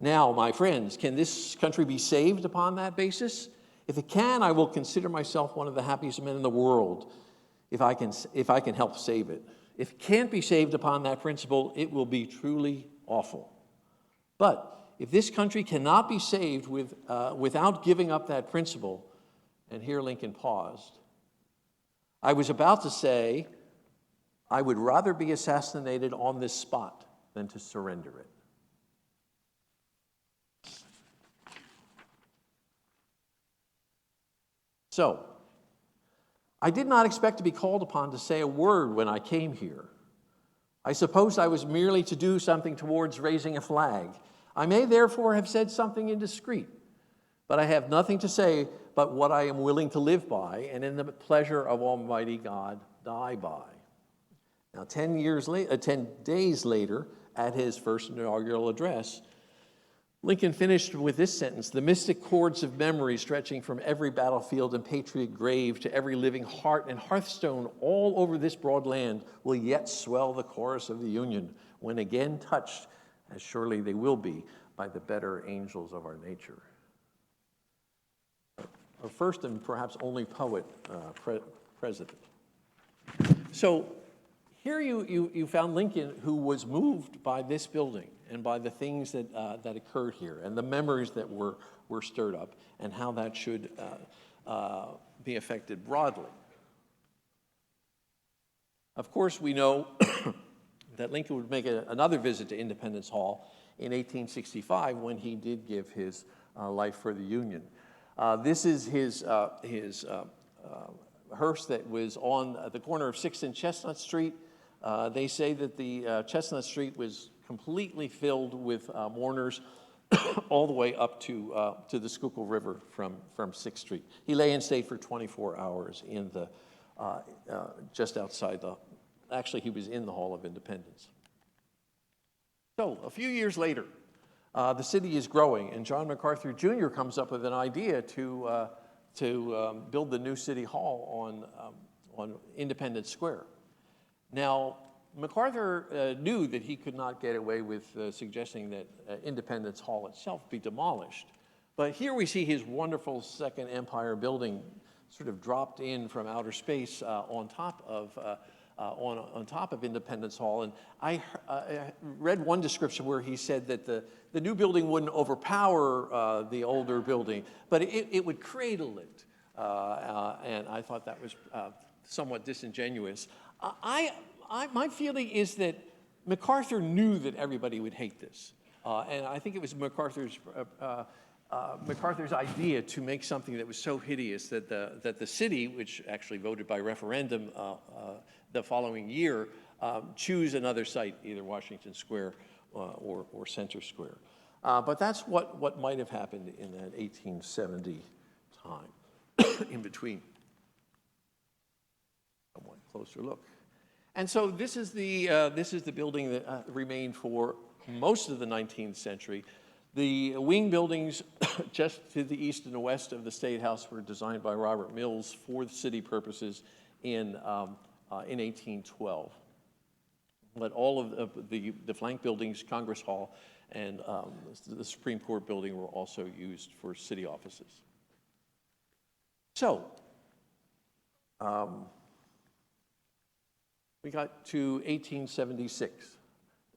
C: Now, my friends, can this country be saved upon that basis? If it can, I will consider myself one of the happiest men in the world if I can help save it. If it can't be saved upon that principle, it will be truly awful. But if this country cannot be saved without giving up that principle, and here Lincoln paused, I was about to say, I would rather be assassinated on this spot than to surrender it. So, I did not expect to be called upon to say a word when I came here. I suppose I was merely to do something towards raising a flag. I may therefore have said something indiscreet, but I have nothing to say but what I am willing to live by, and in the pleasure of Almighty God die by. Now, 10 days later, at his first inaugural address, Lincoln finished with this sentence: "The mystic chords of memory stretching from every battlefield and patriot grave to every living heart and hearthstone all over this broad land will yet swell the chorus of the Union, when again touched, as surely they will be, by the better angels of our nature." Our first and perhaps only poet president. So here you found Lincoln, who was moved by this building and by the things that occurred here and the memories that were stirred up and how that should be affected broadly. Of course, we know that Lincoln would make another visit to Independence Hall in 1865 when he did give his life for the Union. This is his hearse that was on the corner of 6th and Chestnut Street. They say that the Chestnut Street was completely filled with mourners all the way up to the Schuylkill River from 6th Street. He lay in state for 24 hours in the just outside actually he was in the Hall of Independence. So a few years later, the city is growing, and John MacArthur Jr. comes up with an idea to build the new city hall on Independence Square. Now, MacArthur knew that he could not get away with suggesting that Independence Hall itself be demolished. But here we see his wonderful Second Empire building sort of dropped in from outer space on top of Independence Hall. And I read one description where he said that the new building wouldn't overpower the older building, but it would cradle it. And I thought that was somewhat disingenuous. My feeling is that MacArthur knew that everybody would hate this. And I think it was MacArthur's idea to make something that was so hideous that the city, which actually voted by referendum the following year, choose another site, either Washington Square or Center Square. But that's what might have happened in that 1870 time in between. Somewhat closer look. And so this is the building that remained for most of the 19th century. The wing buildings just to the east and the west of the State House were designed by Robert Mills for city purposes in 1812. But all of the flank buildings, Congress Hall and the Supreme Court building, were also used for city offices. So, we got to 1876.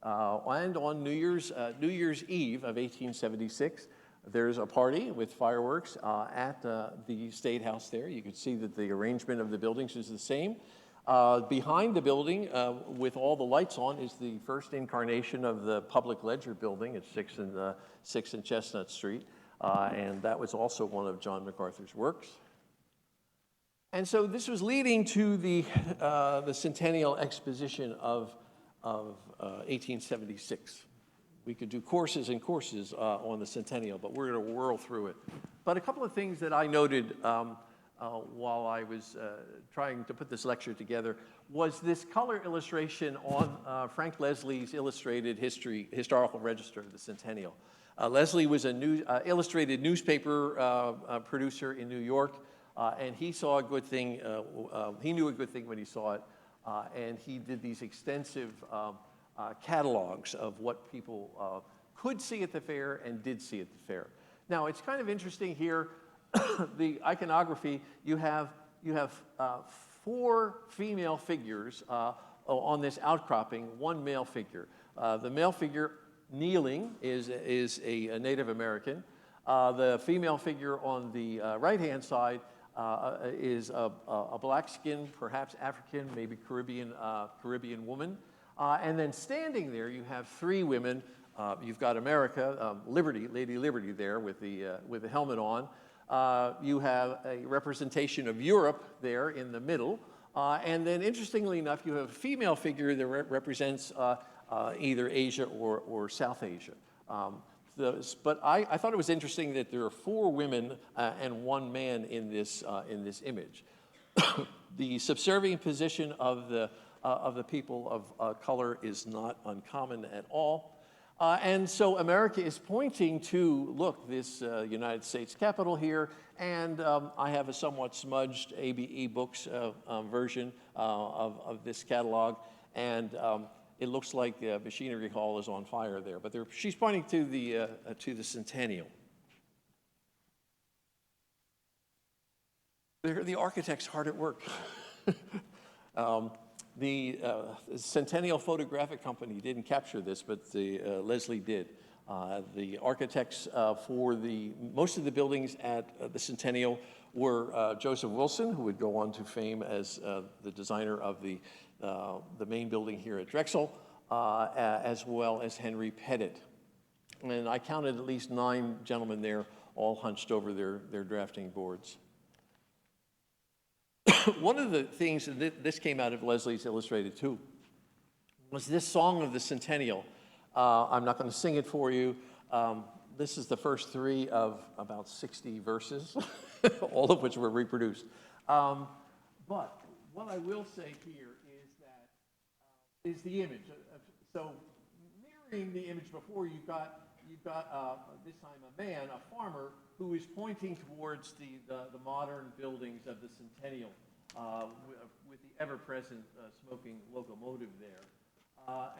C: And on New Year's Eve of 1876, there's a party with fireworks at the State House there. You can see that the arrangement of the buildings is the same. Behind the building, with all the lights on, is the first incarnation of the Public Ledger building at 6th and Chestnut Street. And that was also one of John MacArthur's works. And so this was leading to the Centennial Exposition of 1876. We could do courses and courses on the Centennial, but we're going to whirl through it. But a couple of things that I noted while I was trying to put this lecture together was this color illustration on Frank Leslie's illustrated historical register of the Centennial. Leslie was a illustrated newspaper producer in New York, and he saw a good thing. He knew a good thing when he saw it, and he did these extensive catalogs of what people could see at the fair and did see at the fair. Now, it's kind of interesting here, the iconography. You have 4 female figures on this outcropping, 1 male figure. The male figure kneeling is a Native American. The female figure on the right-hand side is a black-skinned, perhaps African, maybe Caribbean woman. And then standing there, you have 3 women. You've got America, Lady Liberty there with the helmet on. You have a representation of Europe there in the middle, And then, interestingly enough, you have a female figure that represents either Asia or South Asia. But I thought it was interesting that there are 4 women and 1 man in this image. The subservient position of the people of color is not uncommon at all. And so America is pointing to, look, this United States Capitol here, and I have a somewhat smudged ABE Books version of this catalog, and it looks like Machinery Hall is on fire there, but she's pointing to the Centennial. The architect's hard at work. The Centennial Photographic Company didn't capture this, but Leslie did. The architects for most of the buildings at the Centennial were Joseph Wilson, who would go on to fame as the designer of the main building here at Drexel, as well as Henry Pettit. And I counted at least 9 gentlemen there, all hunched over their drafting boards. One of the things, and this came out of Leslie's Illustrated too, was this song of the Centennial. I'm not going to sing it for you. This is the first 3 of about 60 verses, all of which were reproduced. But what I will say here is the image. So mirroring the image before, you've got this time a man, a farmer, who is pointing towards the modern buildings of the Centennial with the ever-present smoking locomotive there.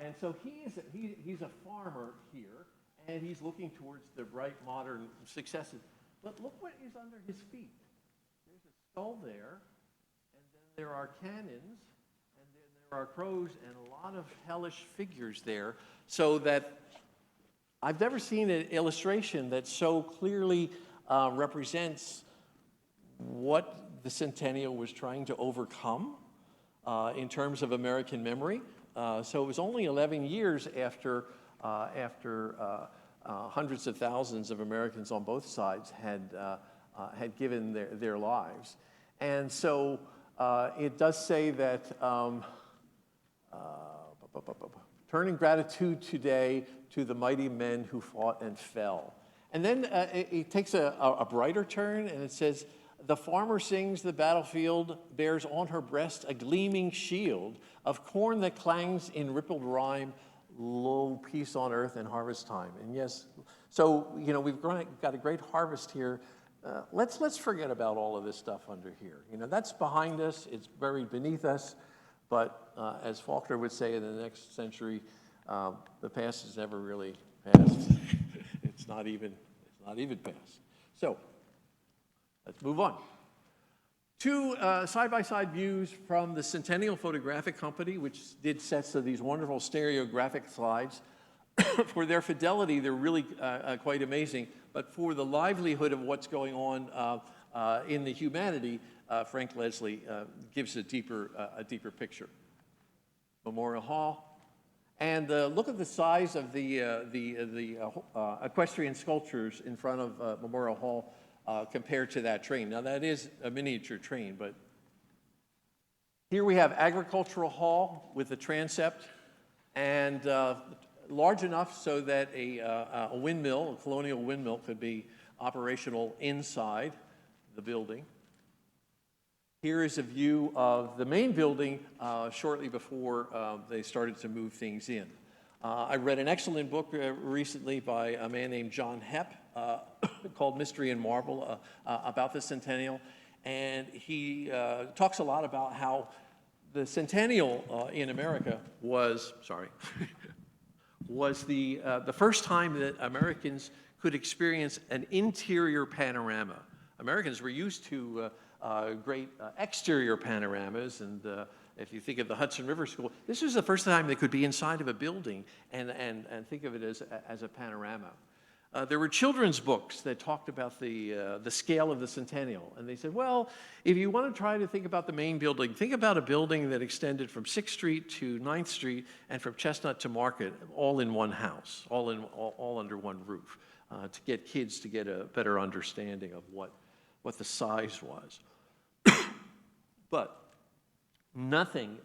C: And so he's a farmer here, and he's looking towards the bright modern successes. But look what is under his feet. There's a skull there, and then there are cannons, and then there are crows, and a lot of hellish figures there, so that I've never seen an illustration that so clearly represents what the Centennial was trying to overcome in terms of American memory. So it was only 11 years after hundreds of thousands of Americans on both sides had given their lives. And so it does say that turning gratitude today to the mighty men who fought and fell. And then it takes a brighter turn, and it says, the farmer sings, the battlefield bears on her breast a gleaming shield of corn that clangs in rippled rhyme, lo, peace on earth and harvest time. And yes, so, you know, we've got a great harvest here. Let's forget about all of this stuff under here. You know, that's behind us, it's buried beneath us, but as Faulkner would say in the next century, the past is never really past. It's not even past. So, let's move on. 2 side-by-side views from the Centennial Photographic Company, which did sets of these wonderful stereographic slides. For their fidelity, they're really quite amazing. But for the livelihood of what's going on in the humanity, Frank Leslie gives a deeper picture. Memorial Hall. And look at the size of the equestrian sculptures in front of Memorial Hall compared to that train. Now, that is a miniature train, but here we have Agricultural Hall with a transept, and large enough so that a windmill, a colonial windmill, could be operational inside the building. Here is a view of the main building shortly before they started to move things in. I read an excellent book recently by a man named John Hepp called Mystery and Marvel about the Centennial. And he talks a lot about how the Centennial in America was the first time that Americans could experience an interior panorama. Americans were used to great exterior panoramas, and if you think of the Hudson River School, this was the first time they could be inside of a building and think of it as a panorama. There were children's books that talked about the scale of the Centennial, and they said, well, if you want to try to think about the main building, think about a building that extended from 6th Street to 9th Street and from Chestnut to Market, all in one house, all under one roof, to get kids to get a better understanding of what the size was. But nothing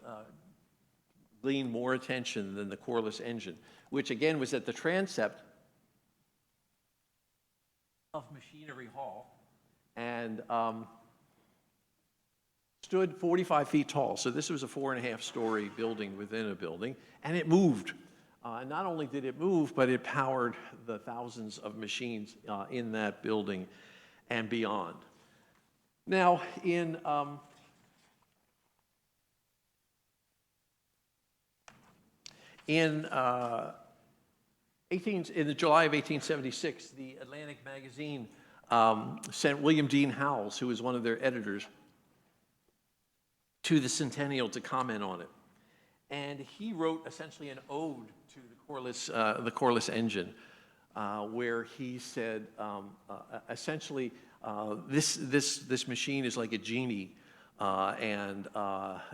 C: gleaned more attention than the coreless engine, which again was at the transept of Machinery Hall, and stood 45 feet tall. So this was a 4.5-story building within a building, and it moved. And not only did it move, but it powered the thousands of machines in that building and beyond. Now, in the July of 1876, the Atlantic magazine sent William Dean Howells, who was one of their editors, to the Centennial to comment on it. And he wrote essentially an ode to the coreless engine, where he said, essentially, this machine is like a genie, and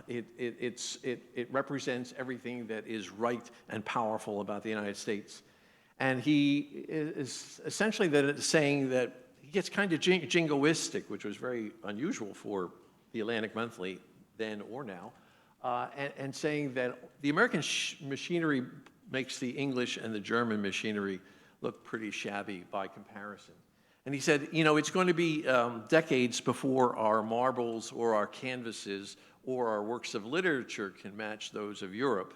C: it represents everything that is right and powerful about the United States. And he is essentially saying that he gets kind of jingoistic, which was very unusual for the Atlantic Monthly then or now, and saying that the American machinery makes the English and the German machinery look pretty shabby by comparison. And he said, you know, it's going to be decades before our marbles or our canvases or our works of literature can match those of Europe.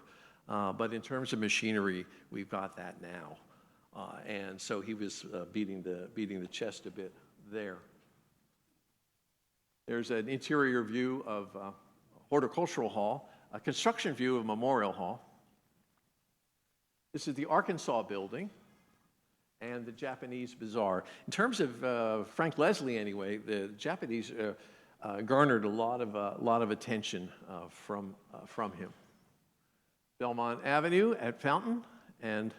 C: But in terms of machinery, we've got that now. And so he was beating the chest a bit there. There's an interior view of Horticultural Hall, a construction view of Memorial Hall. This is the Arkansas building and the Japanese Bazaar. In terms of Frank Leslie, anyway, the Japanese garnered a lot of attention from him. Belmont Avenue at Fountain and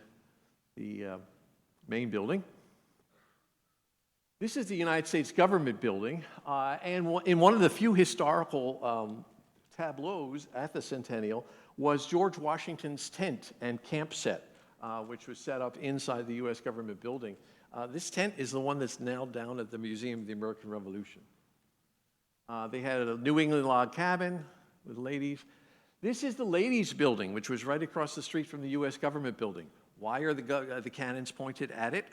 C: the main building. This is the United States Government building, and in one of the few historical tableaus at the Centennial was George Washington's tent and camp set, which was set up inside the U.S. Government building. This tent is the one that's now down at the Museum of the American Revolution. They had a New England log cabin with ladies. This is the ladies' building, which was right across the street from the U.S. Government building. Why are the cannons pointed at it?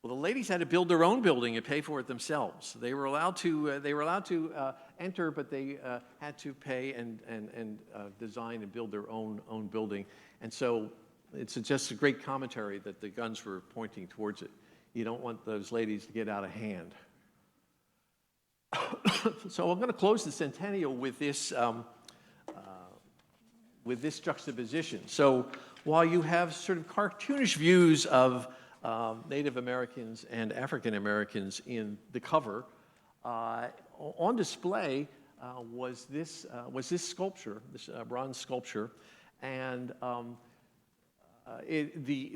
C: Well, the ladies had to build their own building and pay for it themselves. They were allowed to enter, but they had to pay and design and build their own building. And so it's just a great commentary that the guns were pointing towards it. You don't want those ladies to get out of hand. So I'm going to close the Centennial with this juxtaposition. So while you have sort of cartoonish views of Native Americans and African Americans in the cover, on display was this sculpture, this bronze sculpture, and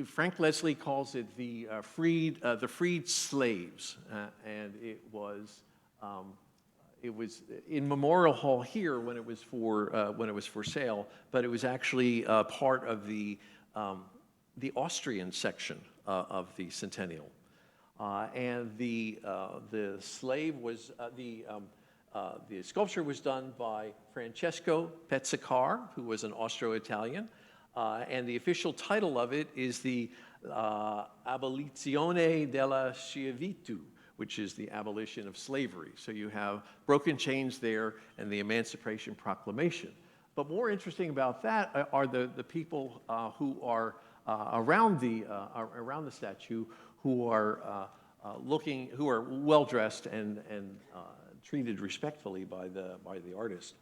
C: Frank Leslie calls it the freed slaves, and it was in Memorial Hall here when it was for sale, but it was actually part of the Austrian section of the Centennial, and the slave was the sculpture was done by Francesco Pezzicar, who was an Austro-Italian, and the official title of it is the Abolizione della Schiavitù, which is the abolition of slavery. So you have broken chains there and the Emancipation Proclamation. But more interesting about that are the people who are around the statue, who are well dressed and treated respectfully by the artist.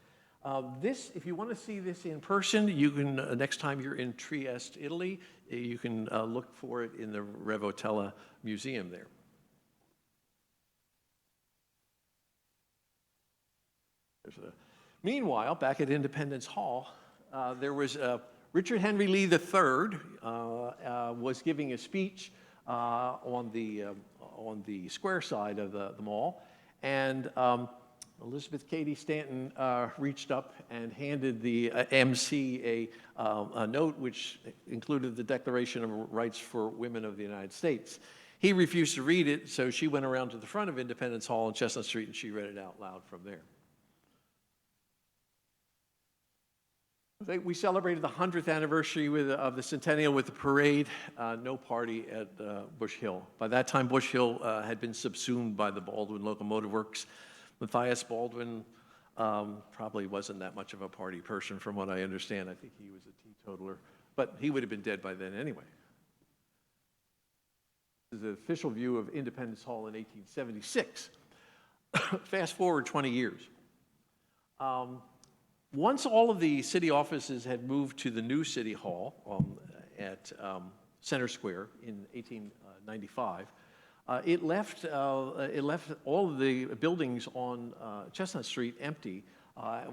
C: This, if you want to see this in person, you can next time you're in Trieste, Italy, you can look for it in the Revotella Museum there. Meanwhile, back at Independence Hall, there was Richard Henry Lee III was giving a speech on the square side of the mall, and Elizabeth Cady Stanton reached up and handed the MC a note which included the Declaration of Rights for Women of the United States. He refused to read it, so she went around to the front of Independence Hall on Chestnut Street and she read it out loud from there. We celebrated the 100th anniversary of the Centennial with the parade, no party at Bush Hill. By that time, Bush Hill had been subsumed by the Baldwin Locomotive Works. Matthias Baldwin probably wasn't that much of a party person from what I understand. I think he was a teetotaler, but he would have been dead by then anyway. This is the official view of Independence Hall in 1876. Fast forward 20 years. Once all of the city offices had moved to the new City Hall at Center Square in 1895, it left all of the buildings on Chestnut Street empty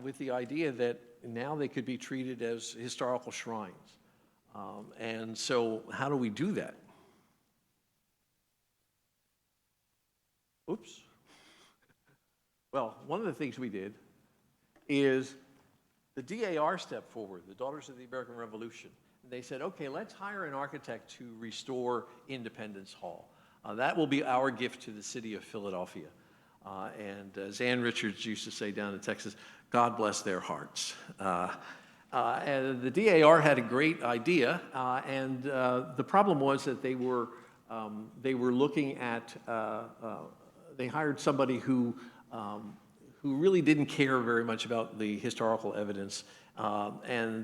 C: with the idea that now they could be treated as historical shrines. And so how do we do that? Oops. Well, one of the things we did is the DAR stepped forward, the Daughters of the American Revolution. And they said, okay, let's hire an architect to restore Independence Hall. That will be our gift to the city of Philadelphia. And as Ann Richards used to say down in Texas, God bless their hearts. And the DAR had a great idea, and the problem was that they were looking at, they hired somebody who really didn't care very much about the historical evidence, and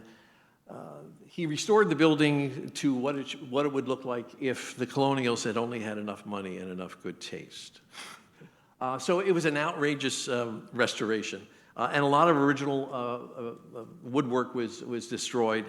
C: he restored the building to what it would look like if the colonials had only had enough money and enough good taste. So it was an outrageous restoration, and a lot of original woodwork was destroyed.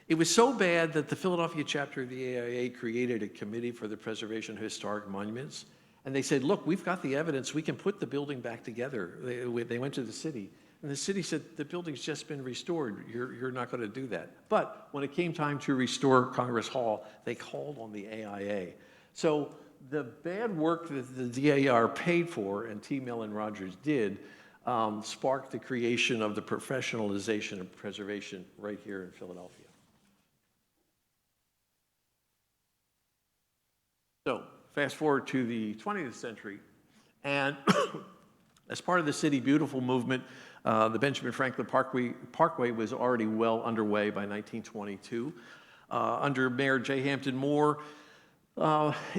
C: It was so bad that the Philadelphia chapter of the AIA created a committee for the preservation of historic monuments. And they said, look, we've got the evidence. We can put the building back together. They went to the city. And the city said, the building's just been restored. You're not going to do that. But when it came time to restore Congress Hall, they called on the AIA. So the bad work that the DAR paid for, and T. Mellon Rogers did, sparked the creation of the professionalization of preservation right here in Philadelphia. So fast forward to the 20th century, and as part of the City Beautiful movement, the Benjamin Franklin Parkway was already well underway by 1922. Under Mayor J. Hampton Moore,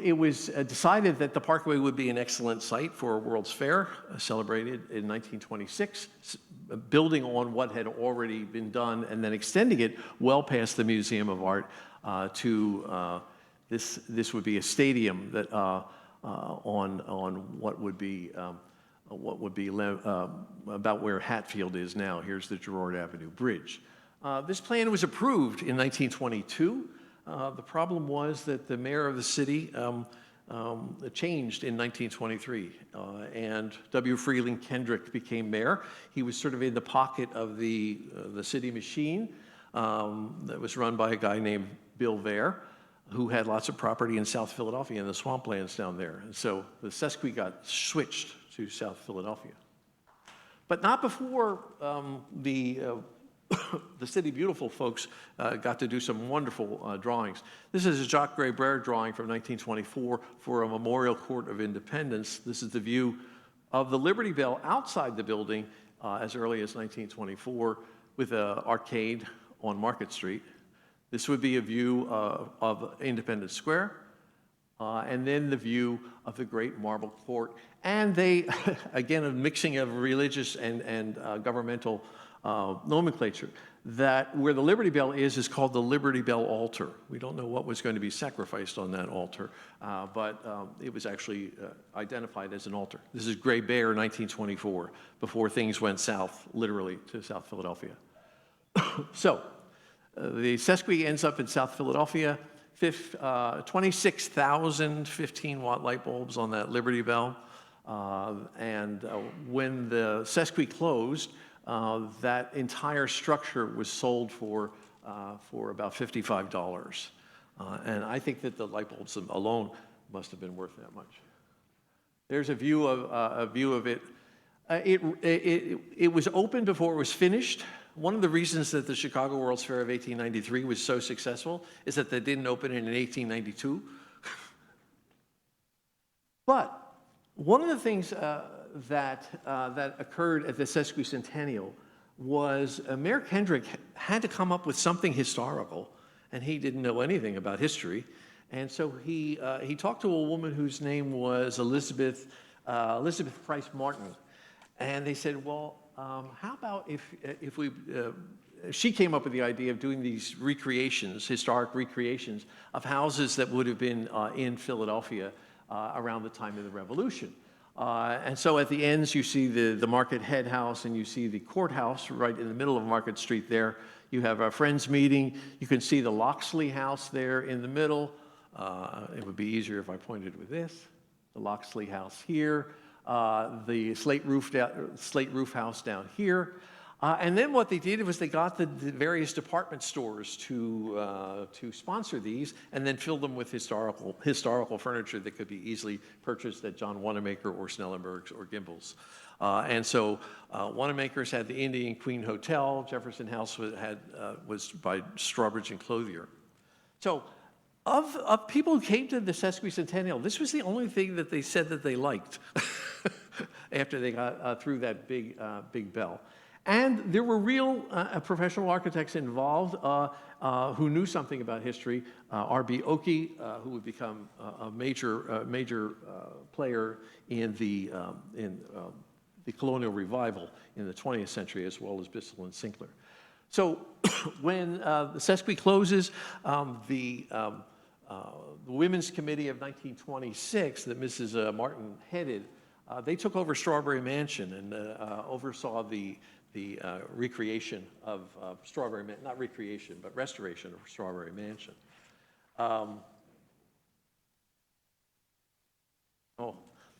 C: it was decided that the Parkway would be an excellent site for a World's Fair, celebrated in 1926, building on what had already been done and then extending it well past the Museum of Art to this would be a stadium that on what would be about where Hatfield is now. Here's the Girard Avenue Bridge. This plan was approved in 1922. The problem was that the mayor of the city changed in 1923, and W. Freeling Kendrick became mayor. He was sort of in the pocket of the city machine that was run by a guy named Bill Vare, who had lots of property in South Philadelphia and the swamplands down there. And so the Sesqui got switched to South Philadelphia. But not before the City Beautiful folks got to do some wonderful drawings. This is a Jacques Grébert drawing from 1924 for a Memorial Court of Independence. This is the view of the Liberty Bell outside the building as early as 1924 with an arcade on Market Street. This would be a view of Independence Square, and then the view of the Great Marble Court. And they, again, a mixing of religious and governmental nomenclature, that where the Liberty Bell is called the Liberty Bell altar. We don't know what was going to be sacrificed on that altar, but it was actually identified as an altar. This is Grébert, 1924, before things went south, literally, to South Philadelphia. So, the Sesqui ends up in South Philadelphia, 26,000 15-watt light bulbs on that Liberty Bell. And when the Sesqui closed, that entire structure was sold for about $55. And I think that the light bulbs alone must have been worth that much. There's a view of it. It was open before it was finished. One of the reasons that the Chicago World's Fair of 1893 was so successful is that they didn't open it in 1892. But one of the things that occurred at the Sesquicentennial was Mayor Kendrick had to come up with something historical, and he didn't know anything about history. And so he talked to a woman whose name was Elizabeth Price Martin. And they said, well, how about if we, she came up with the idea of doing these recreations, historic recreations of houses that would have been in Philadelphia around the time of the Revolution. And so at the ends, you see the Market Head House, and you see the courthouse right in the middle of Market Street there. You have a Friends meeting. You can see the Loxley House there in the middle. It would be easier if I pointed with this. The Loxley House here. The slate roof house down here. And then what they did was they got the various department stores to sponsor these and then fill them with historical furniture that could be easily purchased at John Wanamaker or Snellenberg's or Gimbel's. And so Wanamaker's had the Indian Queen Hotel. Jefferson House was by Strawbridge and Clothier. So of people who came to the Sesquicentennial, this was the only thing that they said that they liked after they got through that big bell. And there were real professional architects involved who knew something about history. R.B. Oakey, who would become a major player in the colonial revival in the 20th century, as well as Bissell and Sinclair. So when the Sesqui closes, the Women's Committee of 1926 that Mrs. Martin headed, they took over Strawberry Mansion and oversaw the recreation of Strawberry Mansion, not recreation, but restoration of Strawberry Mansion.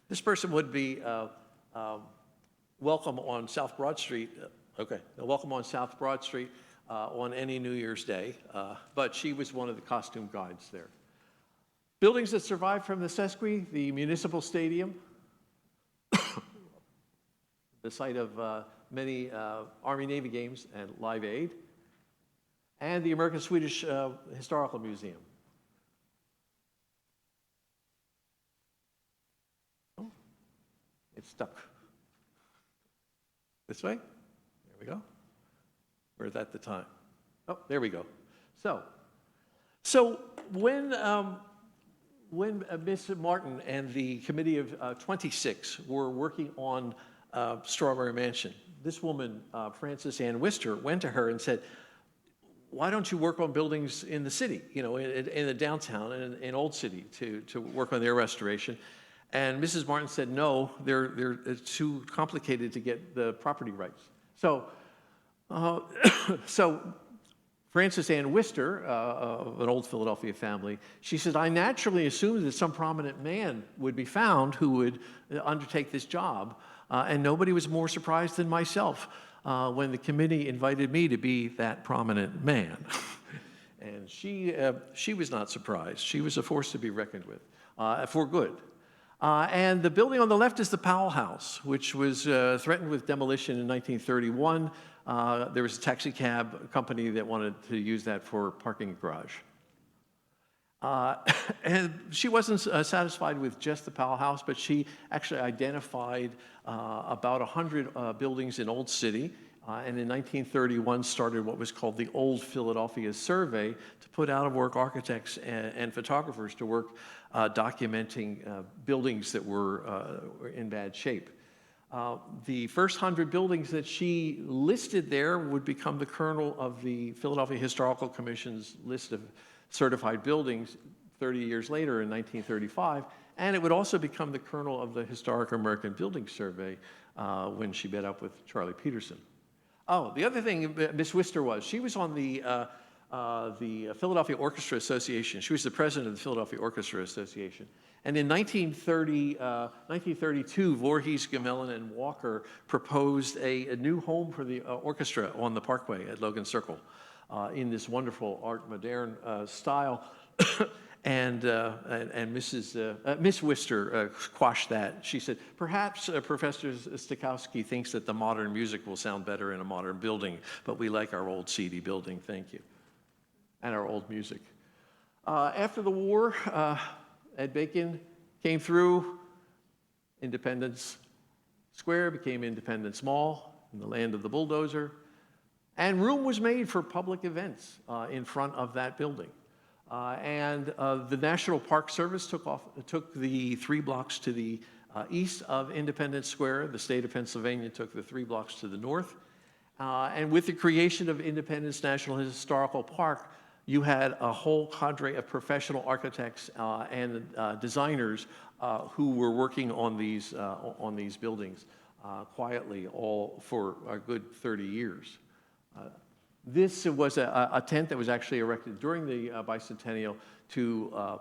C: This person would be welcome on South Broad Street. Welcome on South Broad Street on any New Year's Day, but she was one of the costume guides there. Buildings that survived from the Sesqui: the Municipal Stadium, the site of many Army-Navy games and Live Aid, and the American-Swedish Historical Museum. Oh, it's stuck. This way? There we go. Where's at the time? Oh, there we go. So when Miss Martin and the committee of 26 were working on Strawberry Mansion, this woman, Frances Ann Wister, went to her and said, why don't you work on buildings in the city, in the downtown, in Old City, to work on their restoration? And Mrs. Martin said, no, it's too complicated to get the property rights. So Frances Ann Wister, of an old Philadelphia family, she said, I naturally assumed that some prominent man would be found who would undertake this job. And nobody was more surprised than myself when the committee invited me to be that prominent man. And she was not surprised. She was a force to be reckoned with, for good. And the building on the left is the Powell House, which was threatened with demolition in 1931. There was a taxi cab company that wanted to use that for parking garage. And she wasn't satisfied with just the Powell House, but she actually identified about 100 buildings in Old City, and in 1931 started what was called the Old Philadelphia Survey to put out-of-work architects and photographers to work documenting buildings that were in bad shape. The first 100 buildings that she listed there would become the kernel of the Philadelphia Historical Commission's list of certified buildings 30 years later in 1935, and it would also become the kernel of the Historic American Building Survey when she met up with Charlie Peterson. Oh, the other thing Miss Wister she was on the Philadelphia Orchestra Association. She was the president of the Philadelphia Orchestra Association. And in 1932, Voorhees, Gamelin, and Walker proposed a new home for the orchestra on the Parkway at Logan Circle in this wonderful Art Moderne style. And Miss Wister quashed that. She said, perhaps Professor Stokowski thinks that the modern music will sound better in a modern building, but we like our old seedy building, thank you, and our old music. After the war, Ed Bacon came through. Independence Square became Independence Mall in the land of the bulldozer. And room was made for public events in front of that building. The National Park Service took the 3 blocks to the east of Independence Square. The state of Pennsylvania took the 3 blocks to the north. And with the creation of Independence National Historical Park, you had a whole cadre of professional architects and designers who were working on these buildings quietly, all for a good 30 years. This was a tent that was actually erected during the Bicentennial to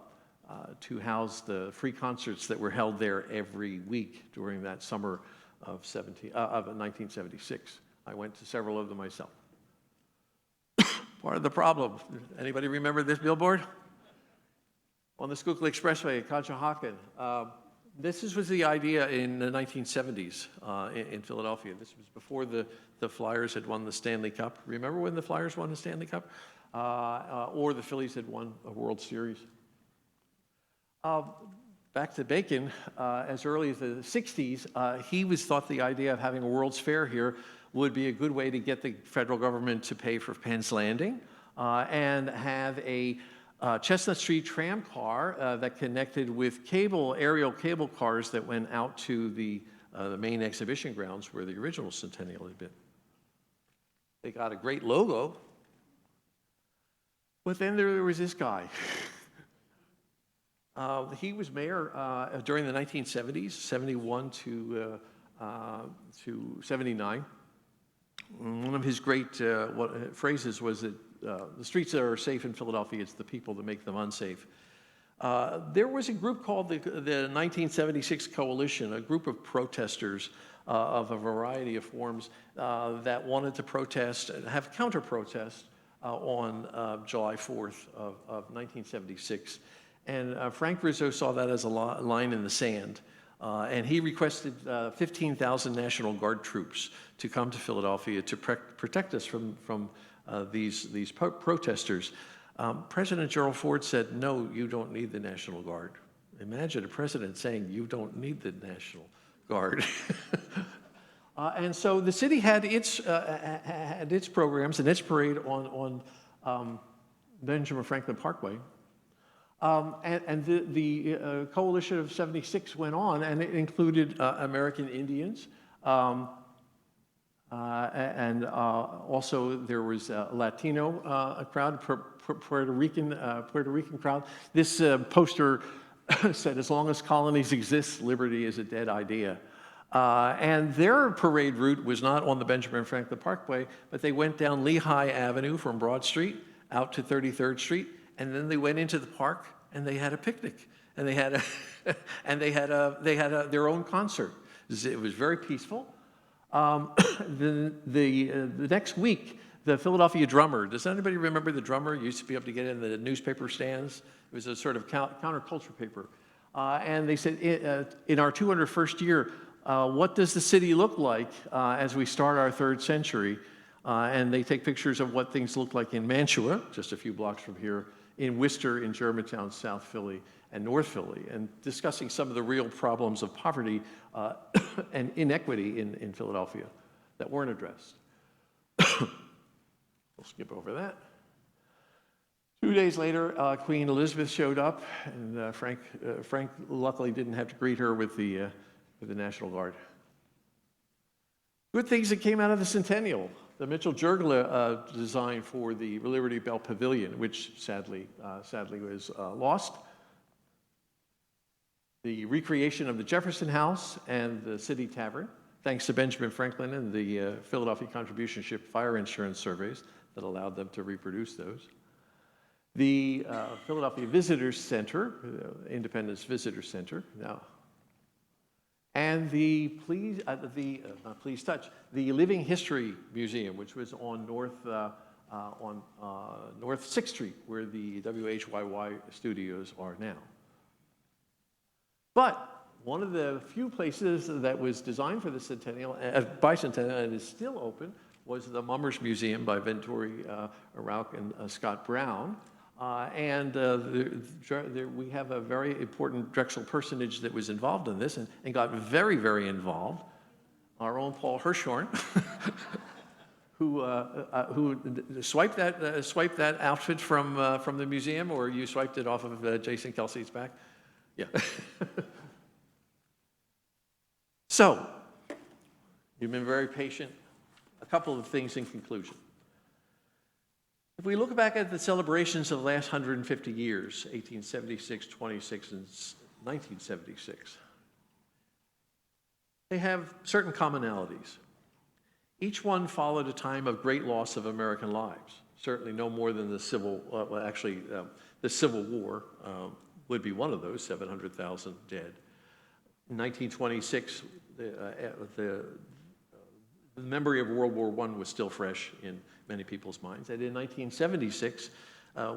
C: house the free concerts that were held there every week during that summer of 1976. I went to several of them myself. Part of the problem, anybody remember this billboard? On the Schuylkill Expressway at Conshohocken. This was the idea in the 1970s in Philadelphia. This was before the Flyers had won the Stanley Cup. Remember when the Flyers won the Stanley Cup? Or the Phillies had won a World Series. Back to Bacon, as early as the 60s, he thought the idea of having a World's Fair here would be a good way to get the federal government to pay for Penn's Landing and have a Chestnut Street tram car that connected with aerial cable cars that went out to the main exhibition grounds where the original Centennial had been. They got a great logo, but then there was this guy. He was mayor during the 1970s, 71 to 79. One of his great phrases was that the streets that are safe in Philadelphia, it's the people that make them unsafe. There was a group called the 1976 Coalition, a group of protesters of a variety of forms that wanted to protest and have counter-protest on July 4th of 1976. And Frank Rizzo saw that as a line in the sand. And he requested 15,000 National Guard troops to come to Philadelphia to protect us from these protesters. President Gerald Ford said, no, you don't need the National Guard. Imagine a president saying, you don't need the National Guard. And so the city had its programs and its parade on Benjamin Franklin Parkway. And the Coalition of 76 went on, and it included American Indians, and also there was a Latino crowd, Puerto Rican crowd. This poster said, as long as colonies exist, liberty is a dead idea. And their parade route was not on the Benjamin Franklin Parkway, but they went down Lehigh Avenue from Broad Street out to 33rd Street, and then they went into the park and they had a picnic, and they had their own concert. It was very peaceful. The next week, the Philadelphia Drummer. Does anybody remember the Drummer? Used to be able to get in the newspaper stands. It was a sort of counterculture paper, and they said in our 201st year, what does the city look like as we start our 3rd century? And they take pictures of what things look like in Mantua, just a few blocks from here, in Worcester, in Germantown, South Philly, and North Philly, and discussing some of the real problems of poverty and inequity in Philadelphia that weren't addressed. We'll skip over that. 2 days later, Queen Elizabeth showed up, and Frank luckily didn't have to greet her with the National Guard. Good things that came out of the Centennial. The Mitchell-Jergla design for the Liberty Bell Pavilion, which sadly was lost. The recreation of the Jefferson House and the City Tavern, thanks to Benjamin Franklin and the Philadelphia Contribution Ship fire insurance surveys that allowed them to reproduce those. The Philadelphia Visitors Center, Independence Visitor Center, now. And the Living History Museum, which was on North 6th Street, where the WHYY studios are now. But one of the few places that was designed for the Bicentennial, and is still open, was the Mummers Museum by Venturi Rauch and Scott Brown. We have a very important Drexel personage that was involved in this and got very, very involved, our own Paul Hirschhorn, who swiped that outfit from the museum, or you swiped it off of Jason Kelsey's back? Yeah. So, you've been very patient. A couple of things in conclusion. If we look back at the celebrations of the last 150 years, 1876, 26, and 1976, they have certain commonalities. Each one followed a time of great loss of American lives. Certainly no more than the Civil War would be one of those, 700,000 dead. In 1926, the memory of World War I was still fresh in many people's minds. And in 1976,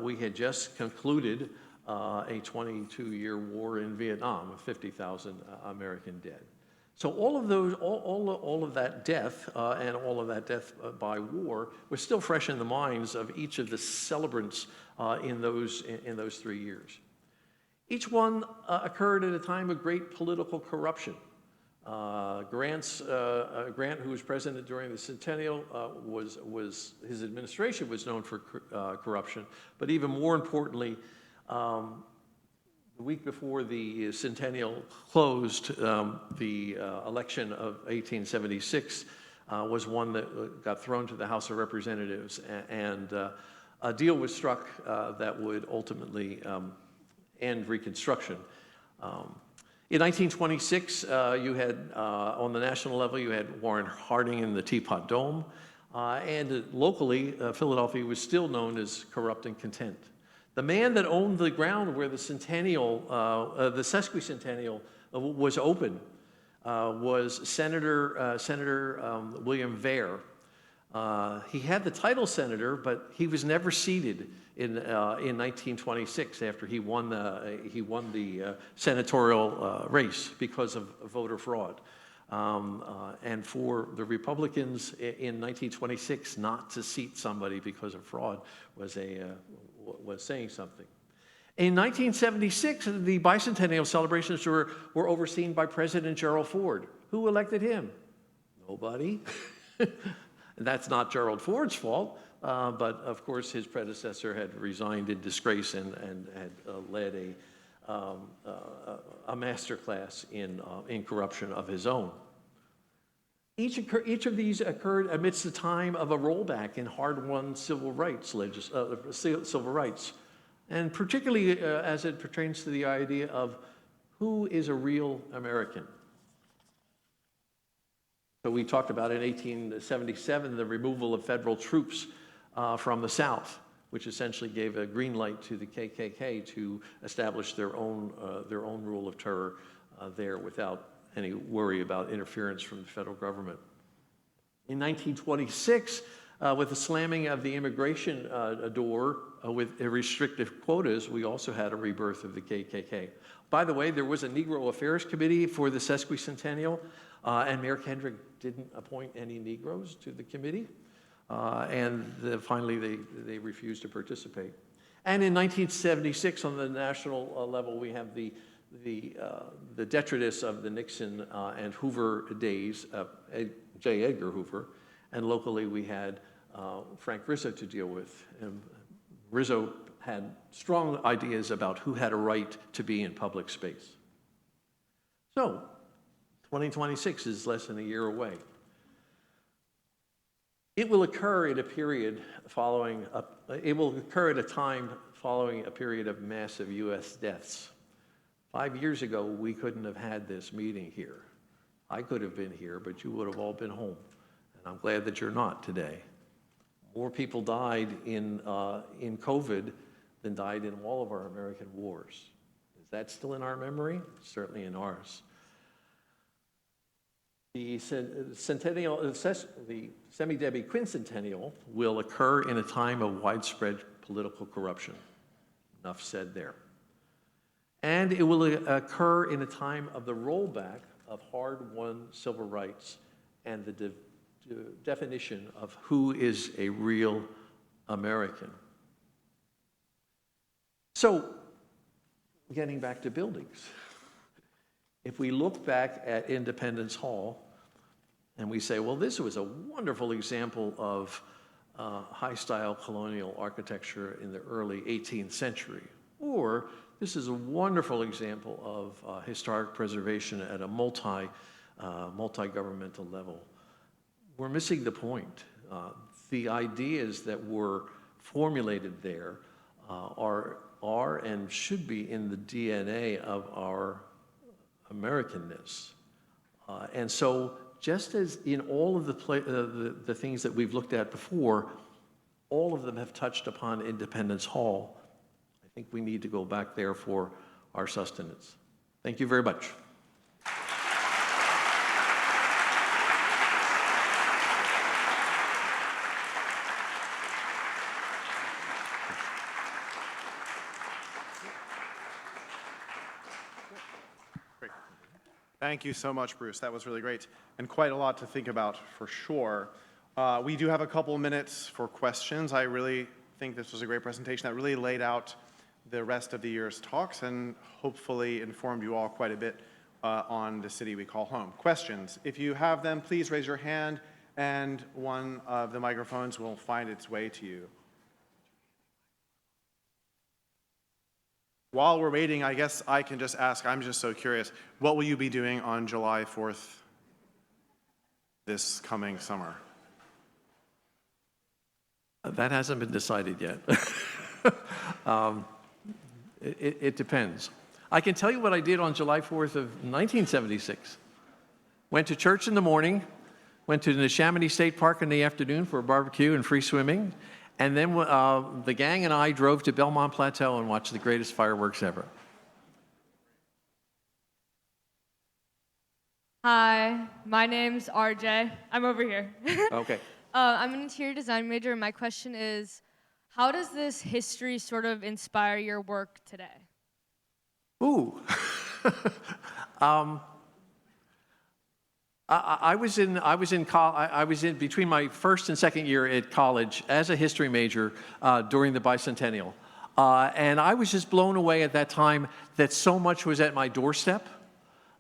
C: we had just concluded a 22-year war in Vietnam with 50,000 American dead. So all of those, all of that death and all of that death by war was still fresh in the minds of each of the celebrants in those 3 years. Each one occurred at a time of great political corruption. Grant, who was president during the Centennial, his administration was known for corruption, but even more importantly, the week before the Centennial closed, the election of 1876 was one that got thrown to the House of Representatives, and a deal was struck that would ultimately end Reconstruction. In 1926, you had, on the national level, you had Warren Harding in the Teapot Dome, and locally, Philadelphia was still known as corrupt and content. The man that owned the ground where the Sesquicentennial was open was Senator William Vere. He had the title senator, but he was never seated in 1926 after he won the senatorial race because of voter fraud. And for the Republicans in 1926 not to seat somebody because of fraud was saying something. In 1976, the bicentennial celebrations were overseen by President Gerald Ford. Who elected him? Nobody. And that's not Gerald Ford's fault, but of course his predecessor had resigned in disgrace and had led a master class in corruption of his own. Each of these occurred amidst the time of a rollback in hard-won civil rights, and particularly as it pertains to the idea of who is a real American. So we talked about in 1877 the removal of federal troops from the South, which essentially gave a green light to the KKK to establish their own rule of terror there without any worry about interference from the federal government. In 1926, with the slamming of the immigration door with restrictive quotas, we also had a rebirth of the KKK. By the way, there was a Negro Affairs Committee for the Sesquicentennial, and Mayor Kendrick didn't appoint any Negroes to the committee, and finally they refused to participate. And in 1976, on the national level, we have the detritus of the Nixon and Hoover days, J. Edgar Hoover, and locally we had Frank Rizzo to deal with. And Rizzo had strong ideas about who had a right to be in public space. So, 2026 is less than a year away. It will occur at a period following, it will occur at a time following a period of massive U.S. deaths. 5 years ago, we couldn't have had this meeting here. I could have been here, but you would have all been home. And I'm glad that you're not today. More people died in COVID than died in all of our American wars. Is that still in our memory? It's certainly in ours. The Centennial, the semi-Debbie quincentennial will occur in a time of widespread political corruption. Enough said there. And it will occur in a time of the rollback of hard-won civil rights and the definition of who is a real American. So, getting back to buildings. If we look back at Independence Hall, And we say, well, this was a wonderful example of high-style colonial architecture in the early 18th century. Or this is a wonderful example of historic preservation at a multi-governmental level. We're missing the point. The ideas that were formulated there are and should be in the DNA of our Americanness. And so just as in all of the things that we've looked at before, all of them have touched upon Independence Hall. I think we need to go back there for our sustenance. Thank you very much.
B: Great. Thank you so much, Bruce. That was really great and quite a lot to think about for sure. We do have a couple minutes for questions. I really think this was a great presentation that really laid out the rest of the year's talks and hopefully informed you all quite a bit on the city we call home. Questions? If you have them, please raise your hand and one of the microphones will find its way to you. While we're waiting, I guess I can just ask, I'm just so curious, what will you be doing on July 4th this coming summer?
C: That hasn't been decided yet. It depends. I can tell you what I did on July 4th of 1976. Went to church in the morning, went to the Chamonix State Park in the afternoon for a barbecue and free swimming, and then the gang and I drove to Belmont Plateau and watched the greatest fireworks ever.
D: Hi, my name's RJ. I'm over here.
C: Okay.
D: I'm an interior design major, and my question is, how does this history sort of inspire your work today?
C: Ooh. I was in between my first and second year at college as a history major during the Bicentennial. And I was just blown away at that time that so much was at my doorstep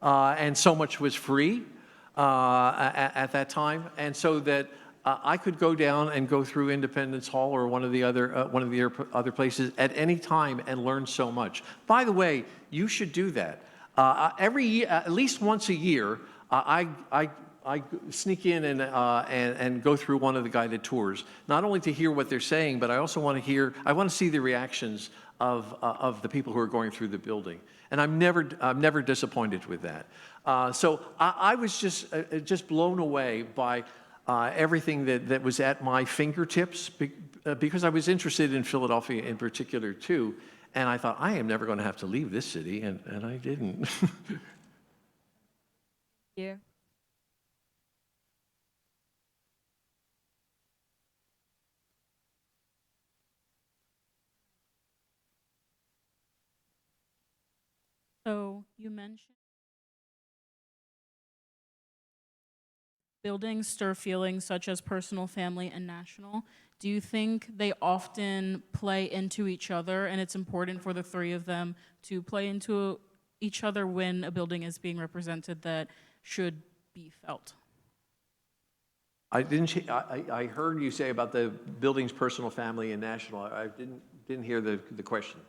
C: and so much was free at that time. And so that I could go down and go through Independence Hall or one of the other places at any time and learn so much. By the way, you should do that. Every year, at least once a year, I sneak in and go through one of the guided tours, not only to hear what they're saying, but I also want to see the reactions of the people who are going through the building. And I'm never disappointed with that. So I was just blown away by everything that was at my fingertips because I was interested in Philadelphia in particular too. And I thought, I am never going to have to leave this city, and I didn't.
D: Yeah.
E: So you mentioned buildings stir feelings such as personal, family, and national. Do you think they often play into each other, and it's important for the three of them to play into each other when a building is being represented that should be felt?
C: I heard you say about the building's personal, family, and national. I didn't hear the question.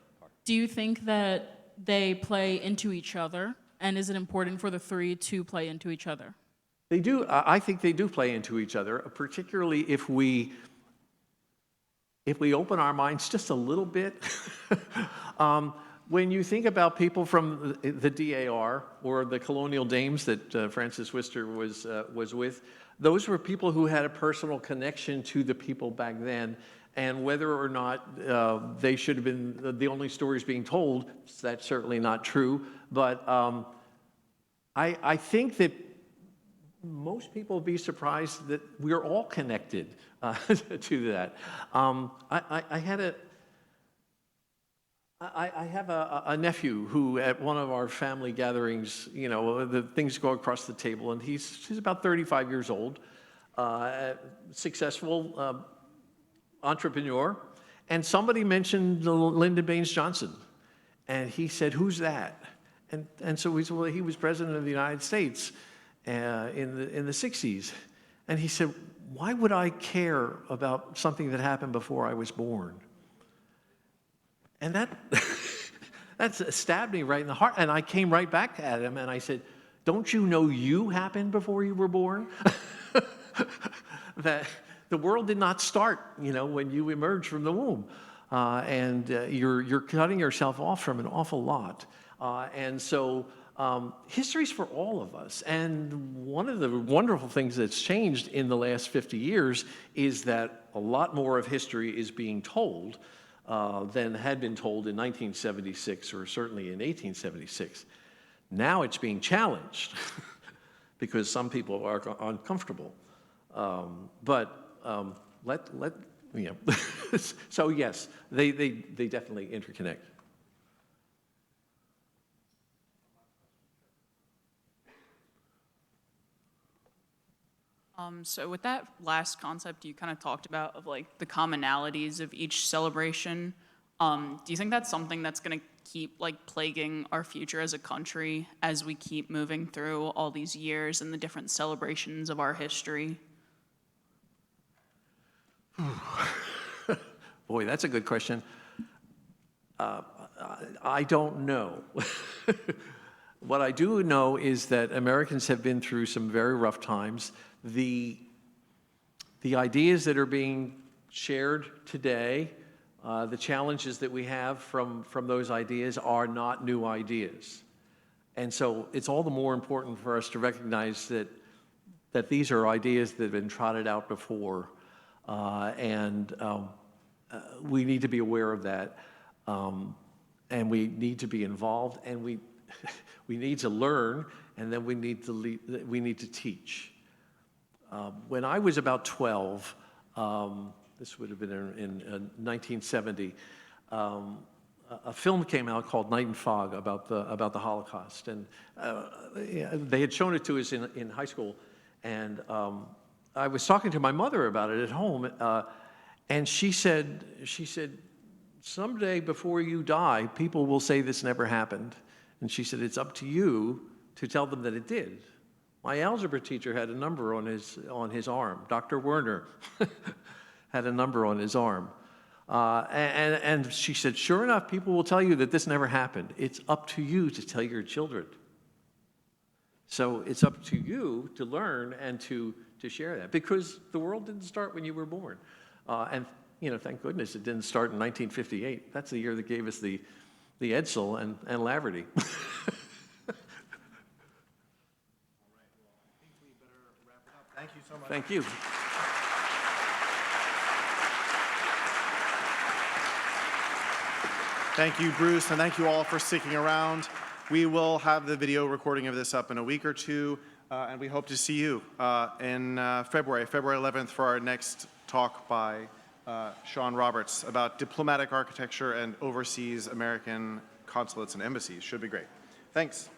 E: Do you think that they play into each other, and is it important for the three to play into each other?
C: They do. I think they do play into each other, particularly if we open our minds just a little bit. When you think about people from the DAR or the colonial dames that Francis Worcester was with, those were people who had a personal connection to the people back then. And whether or not they should have been the only stories being told, that's certainly not true. But I think that most people will be surprised that we're all connected to that. I have a nephew who, at one of our family gatherings, the things go across the table, and he's about 35 years old, successful entrepreneur, and somebody mentioned Lyndon Baines Johnson, and he said, "Who's that?" And so we said, "Well, he was president of the United States." in the 60s. And he said, why would I care about something that happened before I was born? And that stabbed me right in the heart. And I came right back at him and I said, don't you know you happened before you were born? That the world did not start, when you emerged from the womb. And you're cutting yourself off from an awful lot. And so history's for all of us. And one of the wonderful things that's changed in the last 50 years is that a lot more of history is being told than had been told in 1976 or certainly in 1876. Now it's being challenged because some people are uncomfortable. So yes, they definitely interconnect.
F: So with that last concept you kind of talked about of like the commonalities of each celebration, do you think that's something that's going to keep like plaguing our future as a country as we keep moving through all these years and the different celebrations of our history?
C: Boy, that's a good question. I don't know. What I do know is that Americans have been through some very rough times. The ideas that are being shared today, the challenges that we have from those ideas are not new ideas. And so it's all the more important for us to recognize that these are ideas that have been trotted out before. We need to be aware of that. And we need to be involved, and we need to learn, and then we need to teach. When I was about 12, this would have been in 1970, a film came out called Night and Fog about the Holocaust, and they had shown it to us in high school, and I was talking to my mother about it at home, and she said, someday before you die, people will say this never happened. And she said, it's up to you to tell them that it did. My algebra teacher had a number on his arm. Dr. Werner had a number on his arm. And she said, sure enough, people will tell you that this never happened. It's up to you to tell your children. So it's up to you to learn and to share that, because the world didn't start when you were born. And thank goodness it didn't start in 1958. That's the year that gave us the Edsel and Laverty.
B: All right, well, I think we better wrap it up. Thank you so much.
C: Thank you.
B: Thank you, Bruce, and thank you all for sticking around. We will have the video recording of this up in a week or two, and we hope to see you in February 11th, for our next talk by Sean Roberts about diplomatic architecture and overseas American consulates and embassies. Should be great. Thanks.